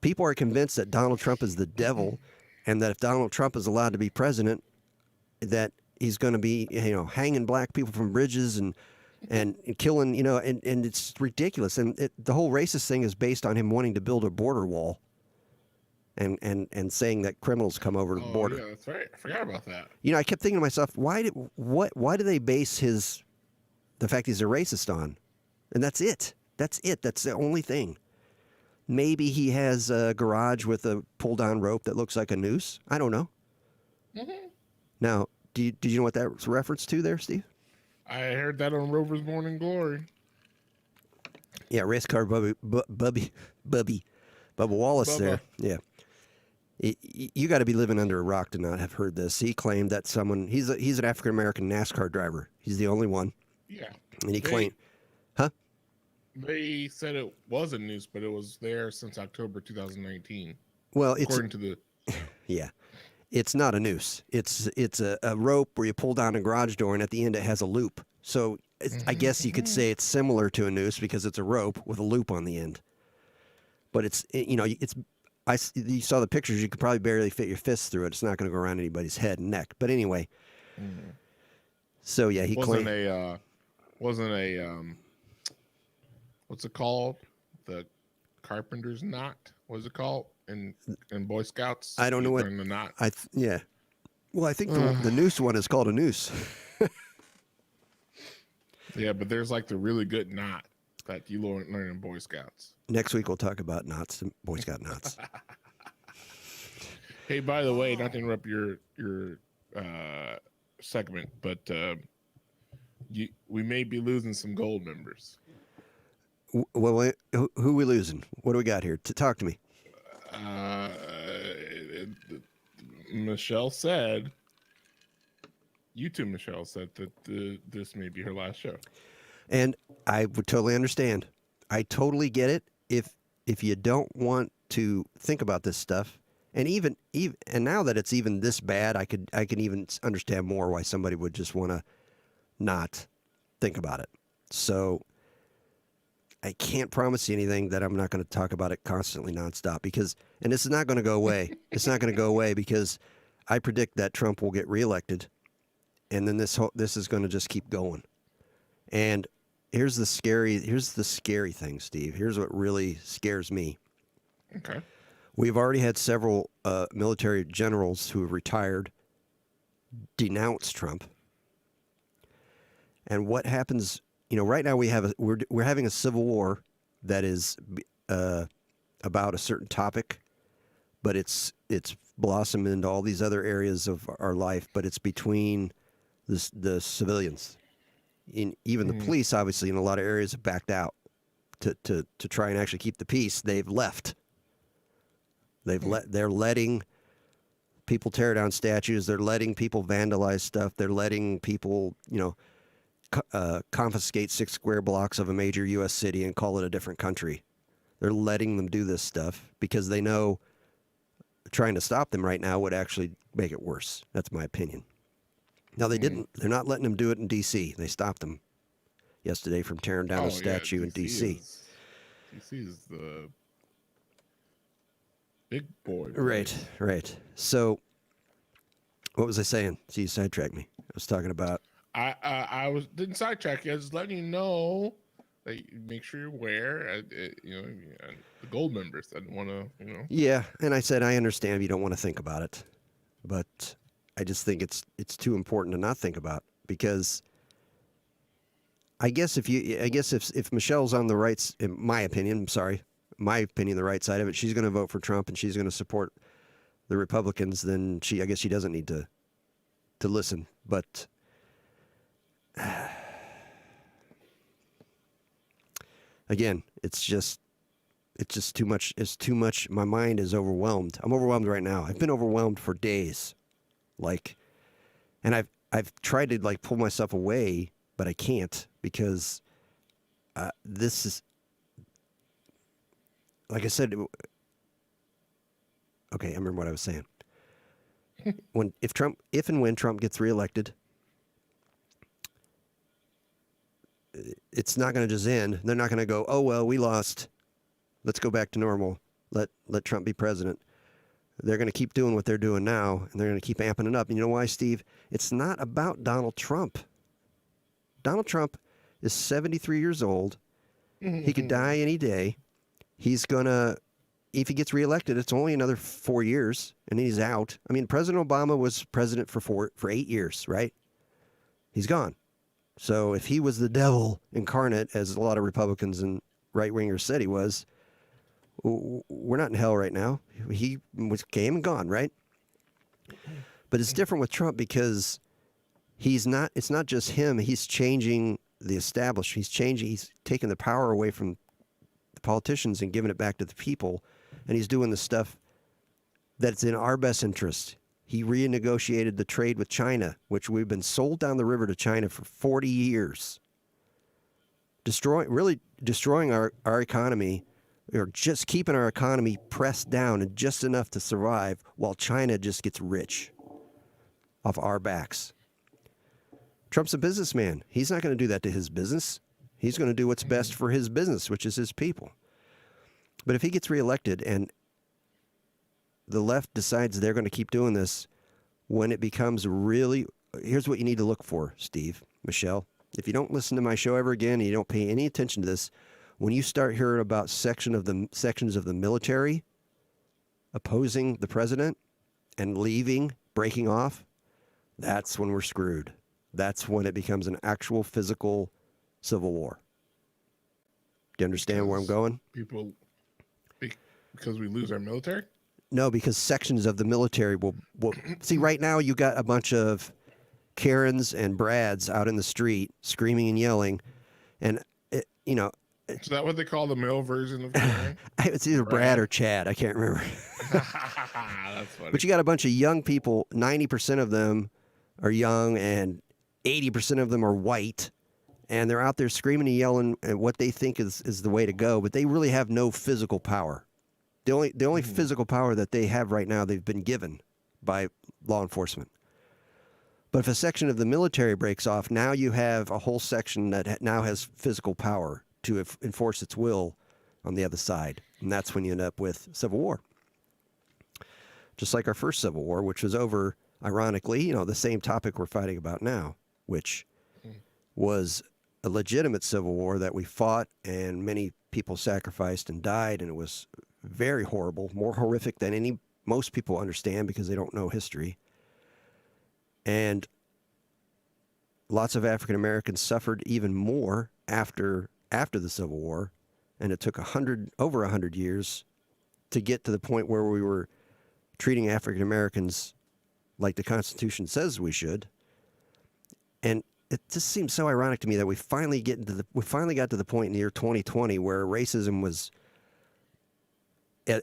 People are convinced that Donald Trump is the devil, and that if Donald Trump is allowed to be president, that he's going to be, hanging black people from bridges and killing, and it's ridiculous. And the whole racist thing is based on him wanting to build a border wall and saying that criminals come over the border. Yeah, that's right. I forgot about that. I kept thinking to myself, why do they base the fact he's a racist on? And that's it. That's the only thing. Maybe he has a garage with a pull-down rope that looks like a noose. I don't know. Mm-hmm. Now, did you know what that's a reference to there, Steve? I heard that on Rover's Morning Glory. Yeah, race car Bubba Wallace Bubba. there. Yeah. You got to be living under a rock to not have heard this. He claimed that he's an African-American NASCAR driver. He's the only one. Yeah. And he claimed, They said it was a noose, but it was there since October 2019. Well, according to the... Yeah. It's not a noose. It's a rope where you pull down a garage door, and at the end it has a loop. So I guess you could say it's similar to a noose because it's a rope with a loop on the end. But you saw the pictures. You could probably barely fit your fists through it. It's not going to go around anybody's head and neck. But anyway. So yeah, he wasn't claimed what's it called? The carpenter's knot. What is it called in Boy Scouts? I don't know what the knot. Yeah. Well, I think the noose one is called a noose. Yeah, but there's like the really good knot that you learn in Boy Scouts. Next week we'll talk about knots, Boy Scout knots. Hey, by the way, not to interrupt your segment, but we may be losing some gold members. Well, who we losing? What do we got here? Talk to me. Michelle said that this may be her last show. And I would totally understand. I totally get it. If you don't want to think about this stuff, and even now that it's even this bad, I can even understand more why somebody would just want to not think about it. So I can't promise you anything that I'm not going to talk about it constantly nonstop and this is not going to go away. It's not going to go away because I predict that Trump will get reelected, and then this is going to just keep going. And here's the scary thing, Steve. Here's what really scares me. Okay. We've already had several military generals who have retired denounce Trump. And what happens? Right now we're having a civil war that is about a certain topic, but it's blossom into all these other areas of our life, but it's between the civilians. Even the police, obviously, in a lot of areas have backed out to try and actually keep the peace. They've left. They're letting people tear down statues. They're letting people vandalize stuff. They're letting people, confiscate 6 square blocks of a major U.S. city and call it a different country. They're letting them do this stuff because they know trying to stop them right now would actually make it worse. That's my opinion. Now, they didn't. They're not letting them do it in D.C. They stopped them yesterday from tearing down a statue in D.C. D.C. is the big boy. Right. So, what was I saying? See, you sidetracked me. I was talking about. I didn't sidetrack you. I was just letting you know that you make sure you're aware. The gold members. I didn't want to, Yeah, and I said I understand if you don't want to think about it, but I just think it's too important to not think about, because I guess if Michelle's on the right, in my opinion, the right side of it, she's going to vote for Trump and she's going to support the Republicans, then I guess she doesn't need to listen. But again, it's just too much. It's too much. My mind is overwhelmed. I'm overwhelmed right now. I've been overwhelmed for days. And I've tried to pull myself away, but I can't, because this is, like I said. Okay, I remember what I was saying. If and when Trump gets reelected, it's not going to just end. They're not going to go, oh well, we lost, let's go back to normal. Let Trump be president. They're going to keep doing what they're doing now, and they're going to keep amping it up. And you know why, Steve? It's not about Donald Trump. Donald Trump is 73 years old. He could die any day. He's going to, if he gets reelected, it's only another 4 years, and then he's out. I mean, President Obama was president for 8 years, right? He's gone. So if he was the devil incarnate, as a lot of Republicans and right-wingers said he was, we're not in hell right now. He came and gone, right? But it's different with Trump, because it's not just him. He's changing the establishment. He's taking the power away from the politicians and giving it back to the people. And he's doing the stuff that's in our best interest. He renegotiated the trade with China, which we've been sold down the river to China for 40 years. Destroying our economy, or just keeping our economy pressed down and just enough to survive, while China just gets rich off our backs. Trump's a businessman. He's not going to do that to his business. He's going to do what's best for his business, which is his people. But if he gets reelected and the left decides they're going to keep doing this, when it becomes really, here's what you need to look for, Steve, Michelle. If you don't listen to my show ever again and you don't pay any attention to this, when you start hearing about sections of the military opposing the president and leaving, breaking off, that's when we're screwed. That's when it becomes an actual physical civil war. Do you understand where I'm going? Because we lose our military? No, because sections of the military will see. Right now, you got a bunch of Karens and Brads out in the street screaming and yelling, and Is that what they call the male version of Karen? It's either Brad or Chad. I can't remember. That's funny. But you got a bunch of young people. 90% of them are young, and 80% of them are white, and they're out there screaming and yelling at what they think is the way to go. But they really have no physical power. The only physical power that they have right now, they've been given by law enforcement. But if a section of the military breaks off, now you have a whole section that now has physical power to enforce its will on the other side. And that's when you end up with civil war. Just like our first civil war, which was over, ironically, the same topic we're fighting about now, which was a legitimate civil war that we fought, and many people sacrificed and died, and it was very horrible, more horrific than most people understand because they don't know history. And lots of African Americans suffered even more after the Civil War, and it took over 100 years to get to the point where we were treating African Americans like the Constitution says we should. And it just seems so ironic to me that we finally got to the point in the year 2020 where racism was,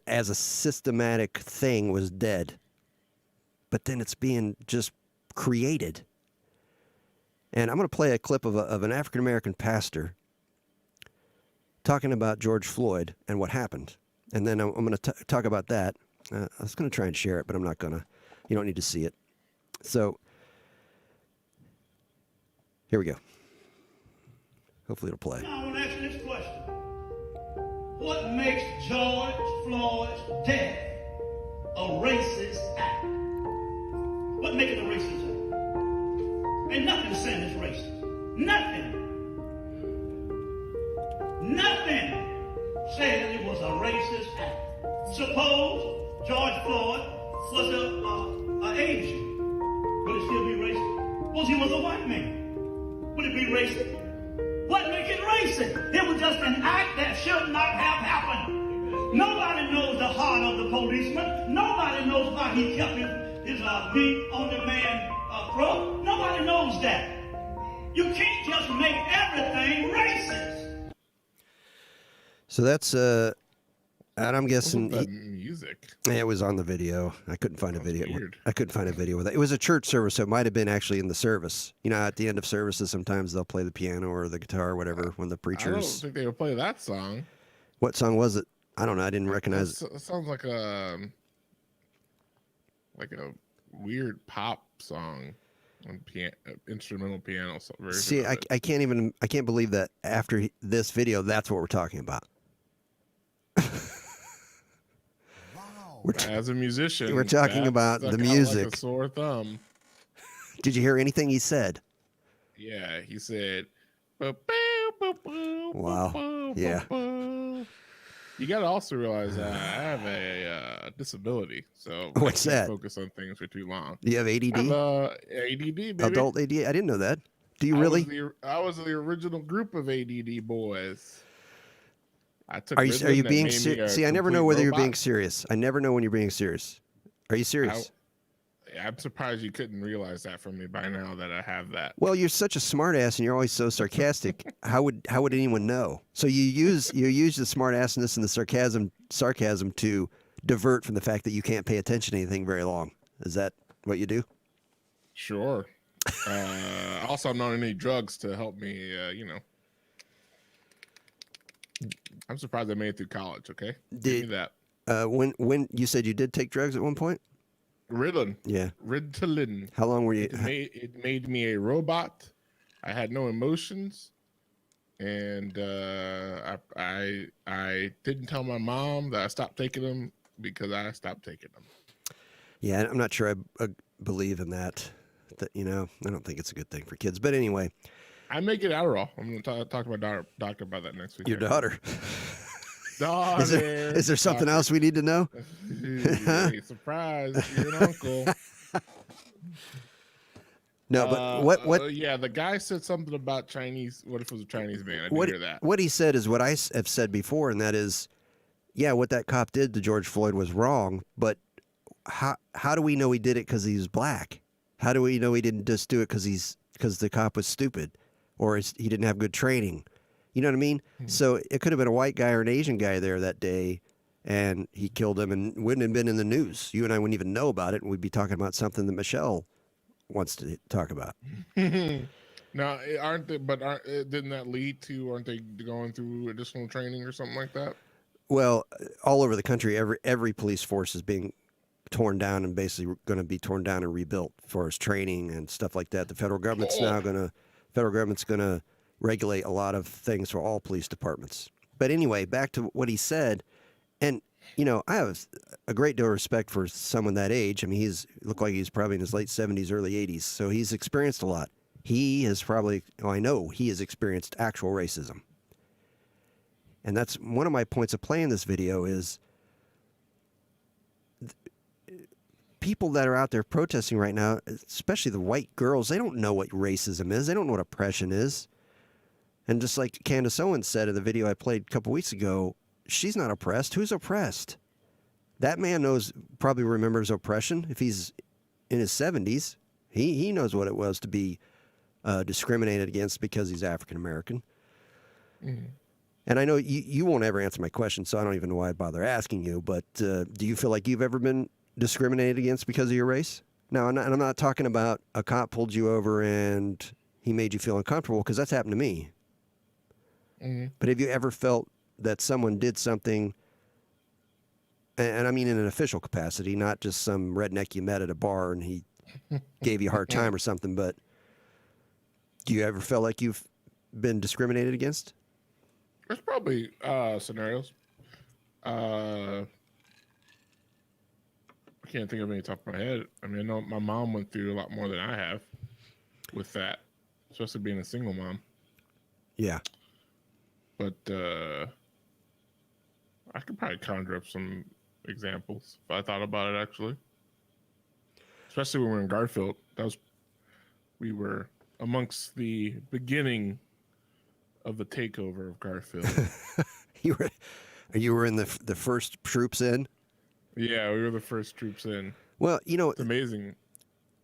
as a systematic thing, was dead. But then it's being just created. And I'm going to play a clip of an African American pastor talking about George Floyd and what happened. And then I'm going to talk about that. I was going to try and share it, but I'm not going to. You don't need to see it. So, here we go. Hopefully it'll play. I want to ask you this question. What makes George Floyd's death a racist act? What makes it a racist act? Ain't nothing saying it's racist. Nothing. Nothing said it was a racist act. Suppose George Floyd was an Asian. Would it still be racist? Suppose he was a white man. Would it be racist? What make it racist? It was just an act that should not have happened. Nobody knows the heart of the policeman. Nobody knows why he kept his beat on the man's throat. Nobody knows that. You can't just make everything racist. So that's and I'm guessing music. It was on the video. I couldn't find a video. Weird. I couldn't find a video with it. It was a church service, so it might have been actually in the service. You know, at the end of services, sometimes they'll play the piano or the guitar or whatever when the I don't preachers. think they would play that song. What song was it? I don't know. I didn't recognize it. It sounds like a weird pop song on instrumental piano version. See, I can't believe that after this video, that's what we're talking about. As a musician, we're talking about the music. like a sore thumb. Did you hear anything he said? Yeah, he said. Wow. Yeah. You got to also realize that I have a disability, so What's I can't that? focus on things for too long. Do you have ADD? I have ADD, baby. Adult ADD? I didn't know that. Do you really? I was the original group of ADD boys. I took. Are you being serious? See, I never know whether you're being serious. I never know when you're being serious. Are you serious? I'm surprised you couldn't realize that from me by now that I have that. Well, you're such a smartass and you're always so sarcastic. How would anyone know? So you use the smartassness and the sarcasm to divert from the fact that you can't pay attention to anything very long. Is that what you do? Sure. Also, I'm not on any drugs to help me. I'm surprised I made it through college. Okay, give me that. When you said you did take drugs at one point? Ritalin. Yeah. Ritalin. How long were you? It made me a robot. I had no emotions, and I didn't tell my mom that I stopped taking them because I stopped taking them. Yeah, I'm not sure I believe in that. That I don't think it's a good thing for kids. But anyway, I may get Adderall. I'm going to talk to my doctor about that next week. Your daughter. Daughter. Is there something else we need to know? Hey, surprise! You're an uncle. No, but what? Yeah, the guy said something about Chinese. What if it was a Chinese man? I didn't hear that. What he said is what I have said before, and that is, yeah, what that cop did to George Floyd was wrong. But how do we know he did it because he's black? How do we know he didn't just do it because the cop was stupid, or he didn't have good training? You know what I mean? Mm-hmm. So it could have been a white guy or an Asian guy there that day, and he killed him and wouldn't have been in the news. You and I wouldn't even know about it, and we'd be talking about something that Michelle wants to talk about. Now, didn't that lead to, aren't they going through additional training or something like that? Well, all over the country, every police force is being torn down and basically going to be torn down and rebuilt for its training and stuff like that. The federal government's going to regulate a lot of things for all police departments. But anyway, back to what he said, and I have a great deal of respect for someone that age. I mean, looked like he's probably in his late 70s, early 80s, so he's experienced a lot. He has I know he has experienced actual racism. And that's one of my points of playing this video is people that are out there protesting right now, especially the white girls, they don't know what racism is. They don't know what oppression is. And just like Candace Owens said in the video I played a couple weeks ago, she's not oppressed. Who's oppressed? That man probably remembers oppression. If he's in his 70s, he knows what it was to be discriminated against because he's African American. Mm-hmm. And I know you won't ever answer my question, so I don't even know why I'd bother asking you. But do you feel like you've ever been discriminated against because of your race? No, I'm not talking about a cop pulled you over and he made you feel uncomfortable, because that's happened to me. Mm-hmm. But have you ever felt that someone did something, and I mean in an official capacity, not just some redneck you met at a bar and he gave you a hard time or something, but do you ever feel like you've been discriminated against? There's probably scenarios. I can't think of any top of my head. I mean, I know my mom went through a lot more than I have with that, especially being a single mom. Yeah. But I could probably conjure up some examples if I thought about it, actually. Especially when we were in Garfield. We were amongst the beginning of the takeover of Garfield. You were in the first troops in? Yeah, we were the first troops in. Well, it's amazing.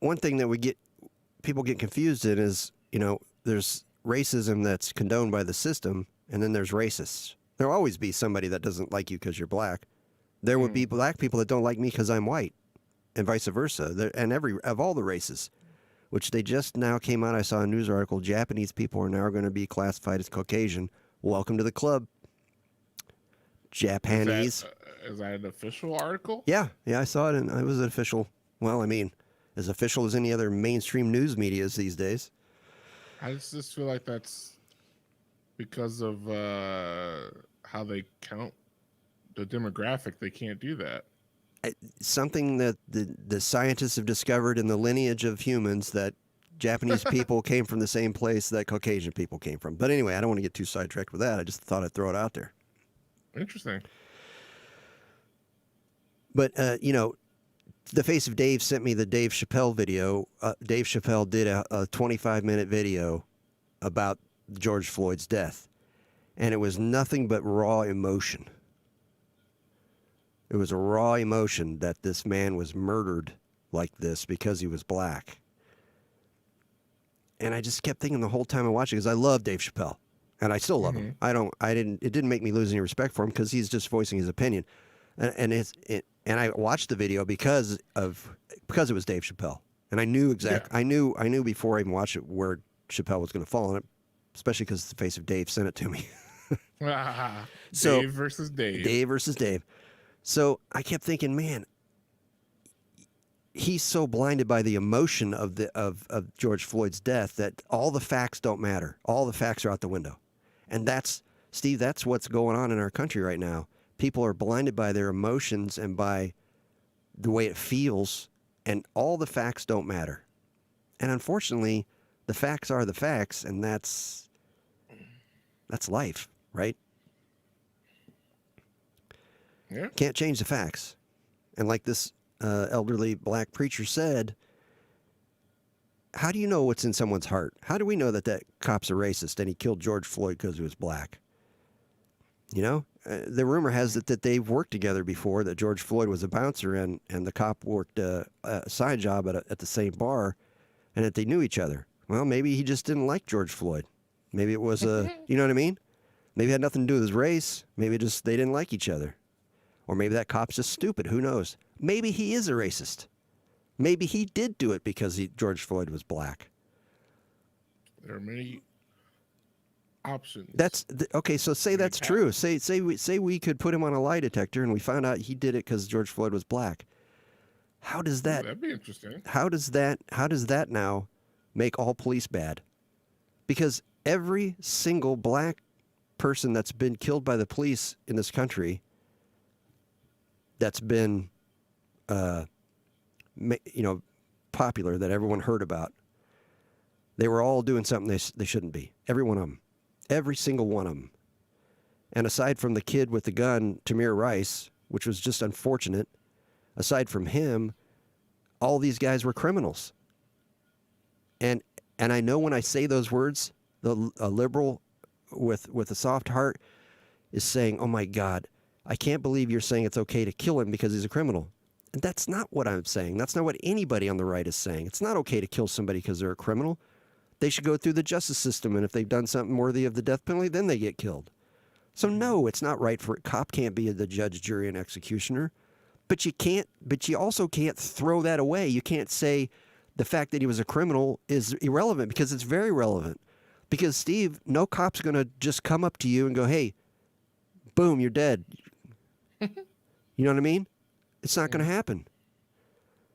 One thing that people get confused in is, there's racism that's condoned by the system, and then there's racists. There'll always be somebody that doesn't like you because you're black. There would be black people that don't like me because I'm white, and vice versa. And of all the races, which they just now came out. I saw a news article. Japanese people are now going to be classified as Caucasian. Welcome to the club. Japanese. Is that an official article? Yeah, I saw it, and it was an official. Well, I mean, as official as any other mainstream news medias these days. I just feel like that's because of how they count the demographic. They can't do that. Something that the scientists have discovered in the lineage of humans, that Japanese people came from the same place that Caucasian people came from. But anyway, I don't want to get too sidetracked with that. I just thought I'd throw it out there. Interesting. But, The Face of Dave sent me the Dave Chappelle video. Dave Chappelle did a 25-minute video about George Floyd's death. And it was nothing but raw emotion. It was a raw emotion that this man was murdered like this because he was black. And I just kept thinking the whole time I watched it, because I love Dave Chappelle. And I still love him. It didn't make me lose any respect for him, because he's just voicing his opinion. And I watched the video because it was Dave Chappelle, and I knew I knew before I even watched it where Chappelle was going to fall on it, especially because The Face of Dave sent it to me. Dave versus Dave. Dave versus Dave. So I kept thinking, man, he's so blinded by the emotion of George Floyd's death that all the facts don't matter. All the facts are out the window, and that's what's going on in our country right now. People are blinded by their emotions and by the way it feels, and all the facts don't matter. And unfortunately, the facts are the facts, and that's life, right? Yeah. Can't change the facts. And like this elderly black preacher said, how do you know what's in someone's heart? How do we know that cop's a racist and he killed George Floyd because he was black? The rumor has it that they've worked together before, that George Floyd was a bouncer and the cop worked a side job at the same bar, and that they knew each other. Well, maybe he just didn't like George Floyd. Maybe it was you know what I mean? Maybe it had nothing to do with his race. Maybe just they didn't like each other. Or maybe that cop's just stupid. Who knows? Maybe he is a racist. Maybe he did do it because George Floyd was black. There are many options. Okay. So say that's true. Say we could put him on a lie detector and we found out he did it because George Floyd was black. How does that? That'd be interesting. How does that now make all police bad? Because every single black person that's been killed by the police in this country, that's been, popular, that everyone heard about, they were all doing something they shouldn't be. Every one of them. Every single one of them. And aside from the kid with the gun, Tamir Rice, which was just unfortunate, aside from him, all these guys were criminals. And I know when I say those words, a liberal with a soft heart is saying, oh my God, I can't believe you're saying it's okay to kill him because he's a criminal. And that's not what I'm saying. That's not what anybody on the right is saying. It's not okay to kill somebody because they're a criminal. They should go through the justice system, and if they've done something worthy of the death penalty, then they get killed. So no, it's not right for a cop can't be the judge, jury, and executioner. But you also can't throw that away. You can't say the fact that he was a criminal is irrelevant, because it's very relevant. Because, Steve, no cop's going to just come up to you and go, hey, boom, you're dead. You know what I mean? It's not going to happen.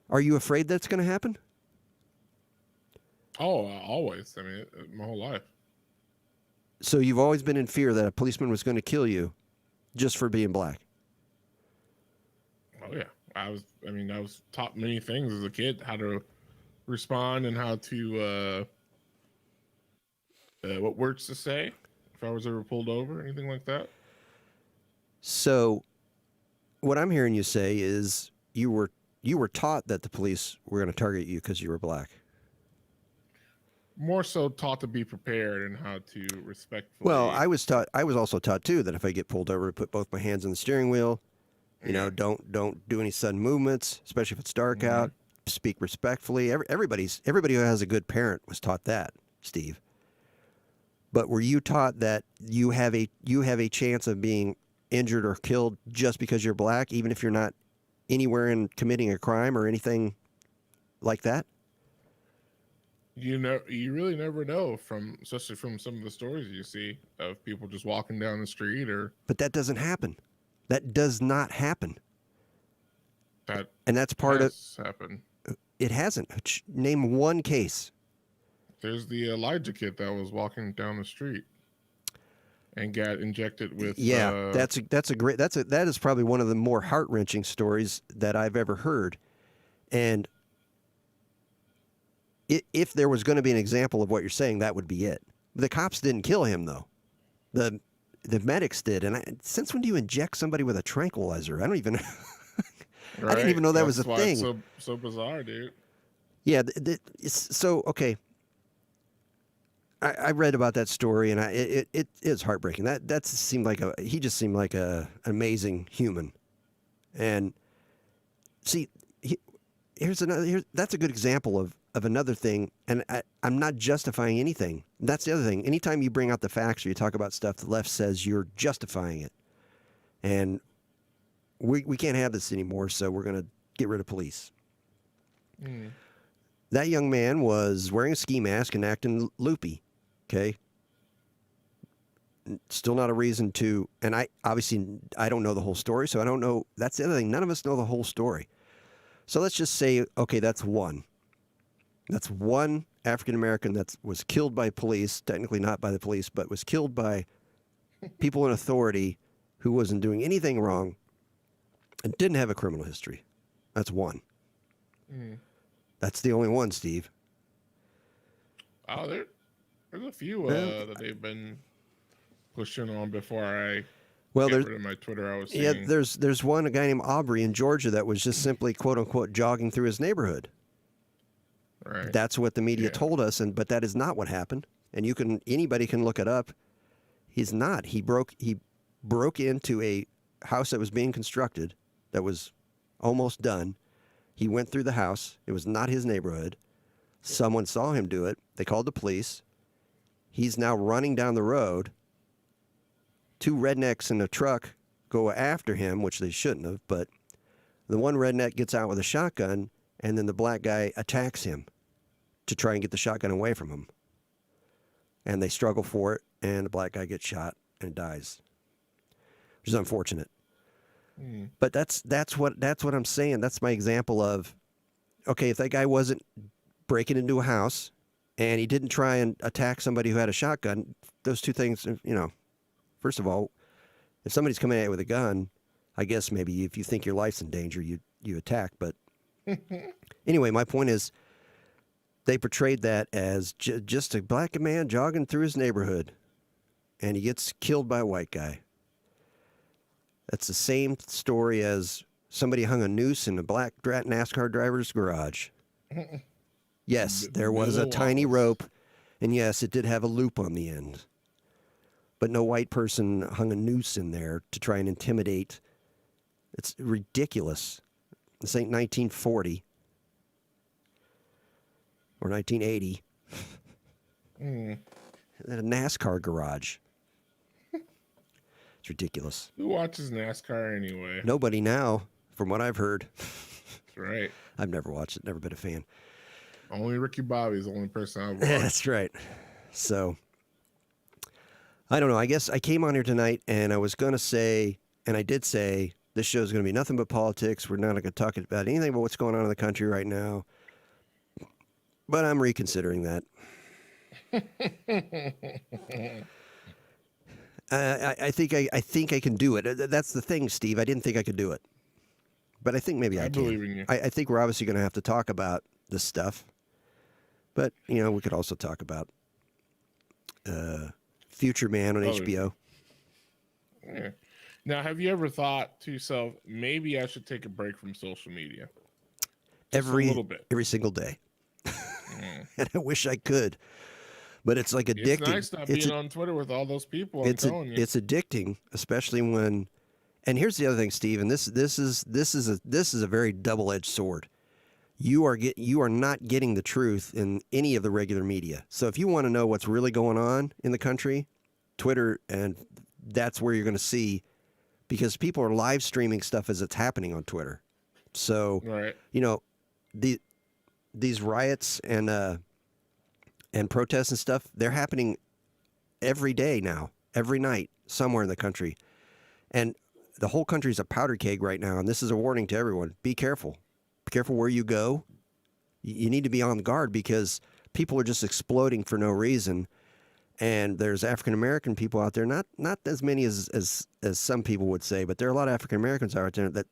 Are you afraid that's going to happen? Oh, always. I mean, my whole life. So you've always been in fear that a policeman was going to kill you just for being black? Oh, yeah. I was taught many things as a kid, how to respond and how to, what words to say if I was ever pulled over, anything like that. So what I'm hearing you say is you were taught that the police were going to target you because you were black. More so taught to be prepared and how to respectfully. Well, I was also taught too that if I get pulled over, to put both my hands on the steering wheel. You know, don't do any sudden movements, especially if it's dark out. Speak respectfully. Everybody who has a good parent was taught that, Steve. But were you taught that you have a chance of being injured or killed just because you're black, even if you're not anywhere in committing a crime or anything like that? You really never know, especially from some of the stories you see of people just walking down the street But that doesn't happen. That does not happen. And that's part of happened. It hasn't. Name one case. There's the Elijah kid that was walking down the street and got injected with. Yeah, that is probably one of the more heart-wrenching stories that I've ever heard. And if there was going to be an example of what you're saying, that would be it. The cops didn't kill him, though. The medics did. And since when do you inject somebody with a tranquilizer? I don't even. I didn't even know that was a thing. It's so bizarre, dude. Yeah. So okay. I read about that story, and it is heartbreaking. That seemed like he just seemed like an amazing human. And see, that's a good example of another thing. And I'm not justifying anything. That's the other thing. Anytime you bring out the facts or you talk about stuff, the left says you're justifying it. And we can't have this anymore, so we're going to get rid of police. That young man was wearing a ski mask and acting loopy. Okay. Still not a reason to, and I don't know the whole story, so I don't know. That's the other thing. None of us know the whole story. So let's just say, okay, that's one. That's one African-American that was killed by police, technically not by the police, but was killed by people in authority who wasn't doing anything wrong and didn't have a criminal history. That's one. That's the only one, Steve. Oh, there's a few that they've been pushing on before I get rid of my Twitter. I was seeing. Yeah, there's one, a guy named Aubrey in Georgia that was just simply, quote unquote, jogging through his neighborhood. Right. That's what the media told us, but that is not what happened. And anybody can look it up. He's not. He broke into a house that was being constructed that was almost done. He went through the house. It was not his neighborhood. Someone saw him do it. They called the police. He's now running down the road. Two rednecks in a truck go after him, which they shouldn't have, but the one redneck gets out with a shotgun, and then the black guy attacks him to try and get the shotgun away from him. And they struggle for it, and the black guy gets shot and dies, which is unfortunate. But that's what I'm saying. That's my example of, okay, if that guy wasn't breaking into a house and he didn't try and attack somebody who had a shotgun, those two things, first of all, if somebody's coming at you with a gun, I guess maybe if you think your life's in danger, you attack. But anyway, my point is they portrayed that as just a black man jogging through his neighborhood, and he gets killed by a white guy. That's the same story as somebody hung a noose in a black NASCAR driver's garage. Yes, there was a tiny rope, and yes, it did have a loop on the end. but no white person hung a noose in there to try and intimidate. It's ridiculous. This ain't 1940 or 1980. At a NASCAR garage. It's ridiculous. Who watches NASCAR anyway? Nobody now, from what I've heard. That's right. I've never watched it, never been a fan. Only Ricky Bobby's the only person I've watched. That's right. So, I don't know. I guess I came on here tonight and I was going to say, and I did say, this show is going to be nothing but politics. We're not going to talk about anything about what's going on in the country right now. But I'm reconsidering that. I think I can do it. That's the thing, Steve. I didn't think I could do it, but I think maybe I can. believe in you. I think we're obviously going to have to talk about this stuff, but we could also talk about Future Man on HBO. Yeah. Now, have you ever thought to yourself, maybe I should take a break from social media? Just a little bit. Every single day. And I wish I could, but it's like addicting. It's nice not being on Twitter with all those people. I'm telling you, it's addicting, especially when. And here's the other thing, Steve. And this is a very double-edged sword. You are not getting the truth in any of the regular media. So if you want to know what's really going on in the country, Twitter, and that's where you're going to see, because people are live streaming stuff as it's happening on Twitter. So right. These riots and protests and stuff, they're happening every day now, every night, somewhere in the country. And the whole country's a powder keg right now, and this is a warning to everyone. Be careful. Be careful where you go. You need to be on guard because people are just exploding for no reason. And there's African-American people out there, not as many as some people would say, but there are a lot of African-Americans out there that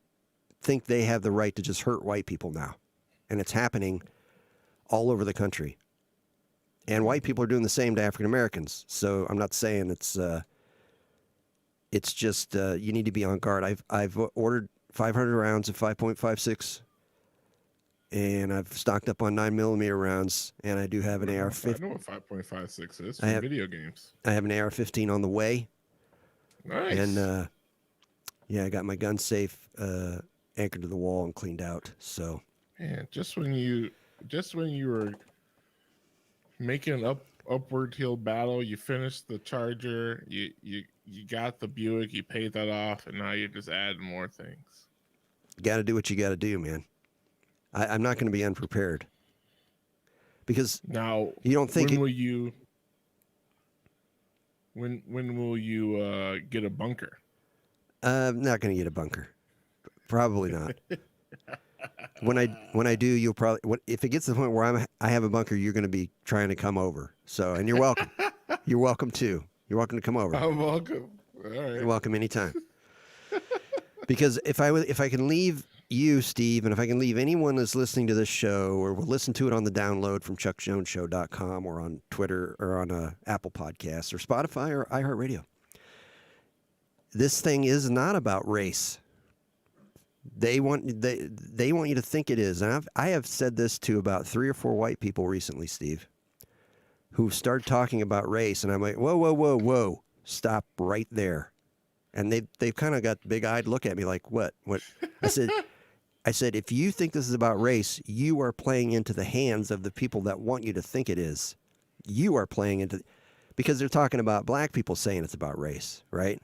think they have the right to just hurt white people now. And it's happening all over the country. And white people are doing the same to African Americans. So I'm not saying it's just you need to be on guard. I've ordered 500 rounds of 5.56, and I've stocked up on 9mm rounds, and I do have an AR-15. I know what 5.56 is for video games. I have an AR-15 on the way. Nice. And I got my gun safe anchored to the wall and cleaned out. So. Man, just when you were making an upward hill battle, you finished the Charger, you got the Buick, you paid that off, and now you're just adding more things. You got to do what you got to do, man. I'm not going to be unprepared because now you don't think. When will you get a bunker? I'm not going to get a bunker. Probably not. When I do, you'll probably. If it gets to the point where I have a bunker, you're going to be trying to come over. So, and you're welcome. You're welcome too. You're welcome to come over. I'm welcome. All right. You're welcome anytime. Because if I can leave you, Steve, and if I can leave anyone that's listening to this show or will listen to it on the download from ChuckJonesShow.com or on Twitter or on Apple Podcasts or Spotify or iHeartRadio, this thing is not about race. They want you to think it is. And I have said this to about 3 or 4 white people recently, Steve, who started talking about race, and I'm like, whoa, stop right there. And they've kind of got the big-eyed look at me like, what? I said, if you think this is about race, you are playing into the hands of the people that want you to think it is. You are playing into, because they're talking about black people saying it's about race, right?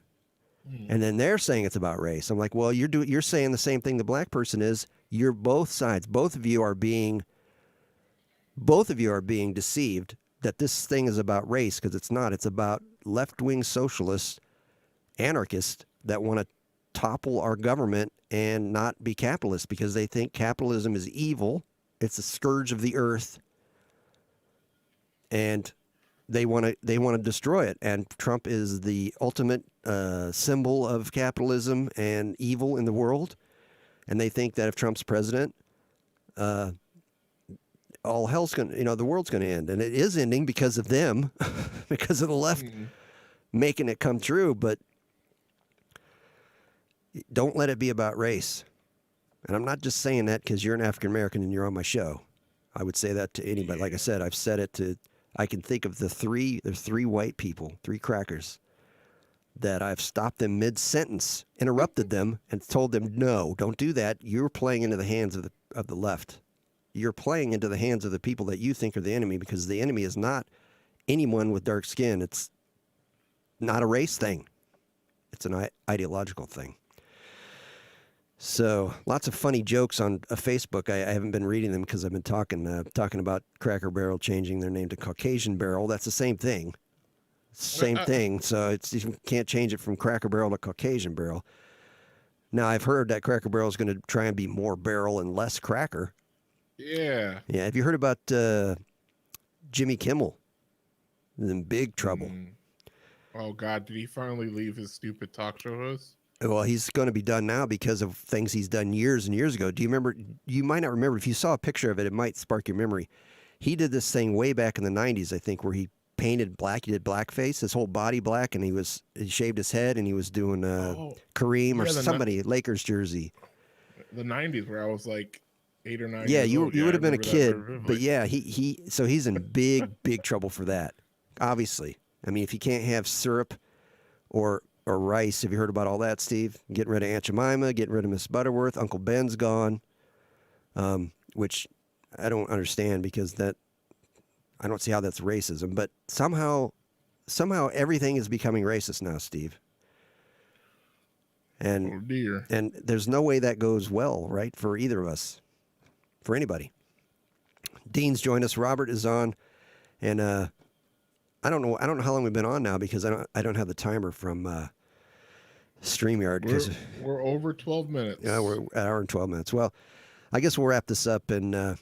And then they're saying it's about race. I'm like, well, you're saying the same thing the black person is. You're both sides. Both of you are being deceived that this thing is about race, because it's not. It's about left-wing socialists, anarchists that want to topple our government and not be capitalist because they think capitalism is evil. It's a scourge of the earth, and they want to destroy it. And Trump is the ultimate symbol of capitalism and evil in the world. And they think that if Trump's president, all hell's the world's going to end. And it is ending because of them, because of the left making it come true. But don't let it be about race. And I'm not just saying that because you're an African American and you're on my show. I would say that to anybody. Like I said, I've said it to, I can think of there's 3 white people, 3 crackers that I've stopped them mid-sentence, interrupted them, and told them, no, don't do that. You're playing into the hands of the left. You're playing into the hands of the people that you think are the enemy, because the enemy is not anyone with dark skin. It's not a race thing. It's an ideological thing. So lots of funny jokes on Facebook. I haven't been reading them because I've been talking about Cracker Barrel changing their name to Caucasian Barrel. That's the same thing. Same thing. So you can't change it from Cracker Barrel to Caucasian Barrel. Now, I've heard that Cracker Barrel is going to try and be more barrel and less cracker. Yeah. Yeah. Have you heard about Jimmy Kimmel? He's in big trouble. Oh, God. Did he finally leave his stupid talk show host? Well, he's going to be done now because of things he's done years and years ago. Do you remember? You might not remember. If you saw a picture of it, it might spark your memory. He did this thing way back in the 90s, I think, where he painted black. He did blackface, his whole body black, and he shaved his head, and he was doing Kareem or somebody, Lakers jersey. The 90s, where I was like 8 or 9 Yeah, years you old. would have been a kid, but like, yeah, so he's in big trouble for that. Obviously, I mean, if you can't have syrup or rice, have you heard about all that, Steve? Getting rid of Aunt Jemima, getting rid of Miss Butterworth, Uncle Ben's gone, which I don't understand because I don't see how that's racism. But somehow everything is becoming racist now, Steve. And oh dear. And there's no way that goes well, right, for either of us, for anybody. Dean's joined us. Robert is on, and I don't know how long we've been on now because I don't have the timer from StreamYard. We're over 12 minutes. Yeah, we're at an hour and 12 minutes. Well, I guess we'll wrap this up. And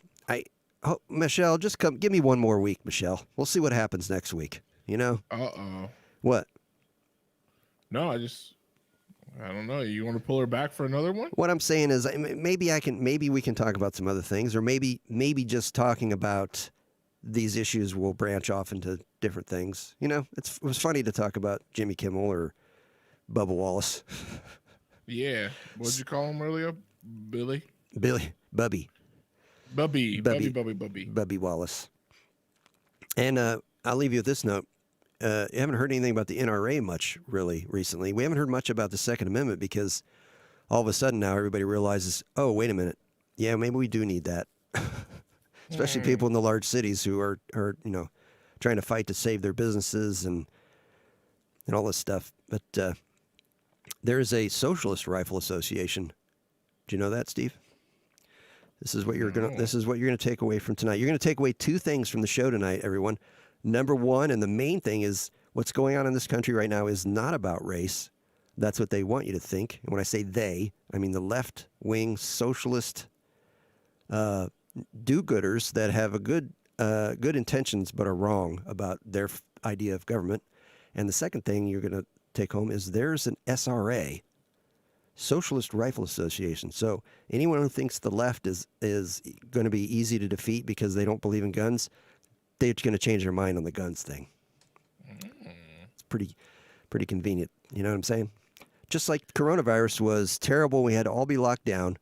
Michelle, just give me one more week, Michelle. We'll see what happens next week. You know? Uh-oh. What? No, I don't know. You want to pull her back for another one? What I'm saying is maybe we can talk about some other things, or maybe just talking about these issues will branch off into different things. You know, it was funny to talk about Jimmy Kimmel or Bubba Wallace. Yeah. What'd you call him earlier? Bubby Wallace. And I'll leave you with this note. You haven't heard anything about the NRA much, really, recently. We haven't heard much about the Second Amendment because all of a sudden now everybody realizes, oh, wait a minute. Yeah, maybe we do need that. Especially people in the large cities who are trying to fight to save their businesses and all this stuff. But there is a Socialist Rifle Association. Do you know that, Steve? This is what you're gonna take away from tonight. You're gonna take away two things from the show tonight, everyone. Number one, and the main thing is what's going on in this country right now is not about race. That's what they want you to think. And when I say they, I mean the left-wing socialist do-gooders that have good intentions but are wrong about their idea of government. And the second thing you're going to take home is there's an SRA, Socialist Rifle Association. So anyone who thinks the left is going to be easy to defeat because they don't believe in guns, they're going to change their mind on the guns thing. It's pretty convenient. You know what I'm saying? Just like coronavirus was terrible, we had to all be locked down.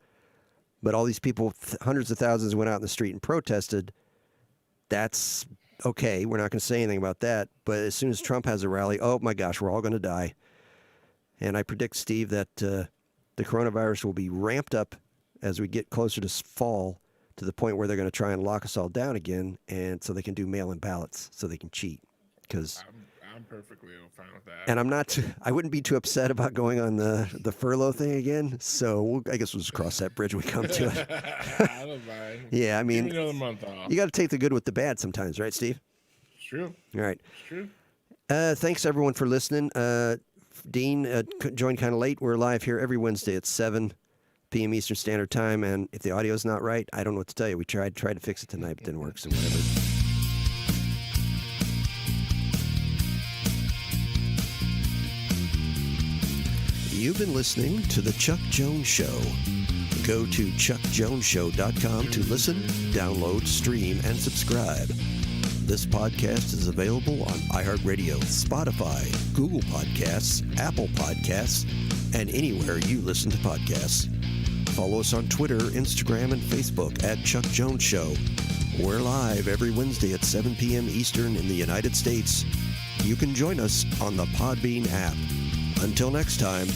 But all these people, hundreds of thousands, went out in the street and protested. That's okay. We're not going to say anything about that. But as soon as Trump has a rally, oh my gosh, we're all going to die. And I predict, Steve, that the coronavirus will be ramped up as we get closer to fall to the point where they're going to try and lock us all down again, and so they can do mail-in ballots, so they can cheat. Because I'm perfectly fine with that. And I wouldn't be too upset about going on the furlough thing again. So I guess we'll just cross that bridge when we come to it. I don't mind. Yeah, I mean, give me another month off. You got to take the good with the bad sometimes, right, Steve? It's true. All right. It's true. Thanks everyone for listening. Dean joined kind of late. We're live here every Wednesday at 7 p.m. Eastern Standard Time. And if the audio's not right, I don't know what to tell you. We tried to fix it tonight, but it didn't work. So whatever. You've been listening to The Chuck Jones Show. Go to chuckjonesshow.com to listen, download, stream, and subscribe. This podcast is available on iHeartRadio, Spotify, Google Podcasts, Apple Podcasts, and anywhere you listen to podcasts. Follow us on Twitter, Instagram, and Facebook at Chuck Jones Show. We're live every Wednesday at 7 p.m. Eastern in the United States. You can join us on the Podbean app. Until next time,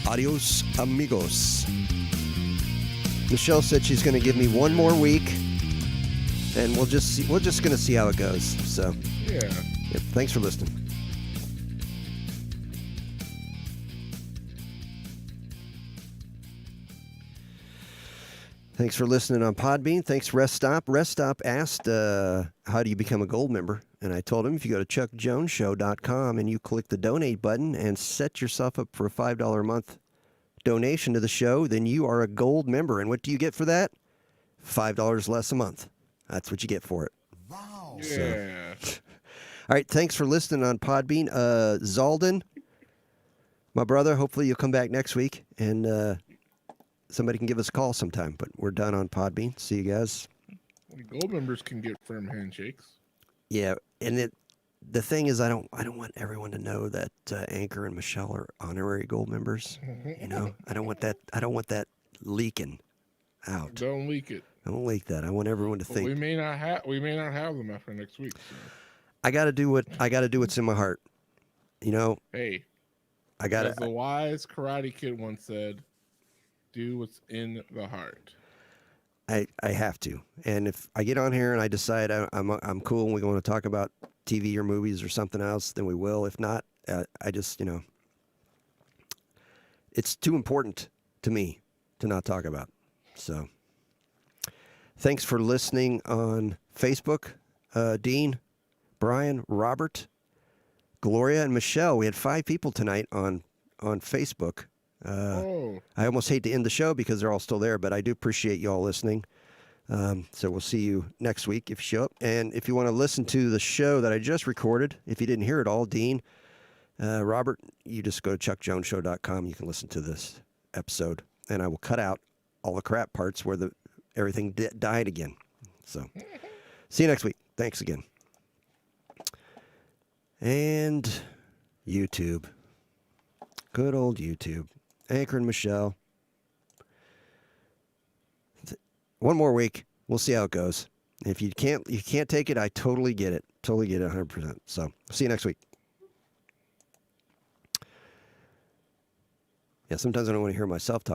adios, amigos. Michelle said she's going to give me one more week, and we're just going to see how it goes. So, Yeah. yep, thanks for listening. Thanks for listening on Podbean. Thanks, Rest Stop. Rest Stop asked, how do you become a gold member? And I told him if you go to chuckjonesshow.com and you click the donate button and set yourself up for a $5 a month donation to the show, then you are a gold member. And what do you get for that? $5 less a month. That's what you get for it. Wow. Yeah. All right, thanks for listening on Podbean. Zalden, my brother, hopefully you'll come back next week and somebody can give us a call sometime. But we're done on Podbean. See you guys. Gold members can get firm handshakes. Yeah, and the thing is, I don't want everyone to know that Anchor and Michelle are honorary gold members. You know, I don't want that leaking out. Don't leak it. Don't leak that. I want everyone to But think we may not have them after next week. So. I got to do what's in my heart. You know, Hey, I got as the to. wise Karate Kid once said, "Do what's in the heart." I have to. And if I get on here and I decide I'm cool and we want to talk about TV or movies or something else, then we will. If not, I just, it's too important to me to not talk about. So thanks for listening on Facebook. Dean, Brian, Robert, Gloria, and Michelle. We had 5 people tonight on Facebook. I almost hate to end the show because they're all still there, but I do appreciate you all listening. So we'll see you next week if you show up. And if you want to listen to the show that I just recorded, if you didn't hear it all, Dean, Robert, you just go to chuckjonesshow.com. You can listen to this episode, and I will cut out all the crap parts where everything died again. So see you next week. Thanks again. And YouTube. Good old YouTube. Anchor and Michelle. One more week. We'll see how it goes. If you can't take it, I totally get it. Totally get it 100%. So, see you next week. Yeah, sometimes I don't want to hear myself talk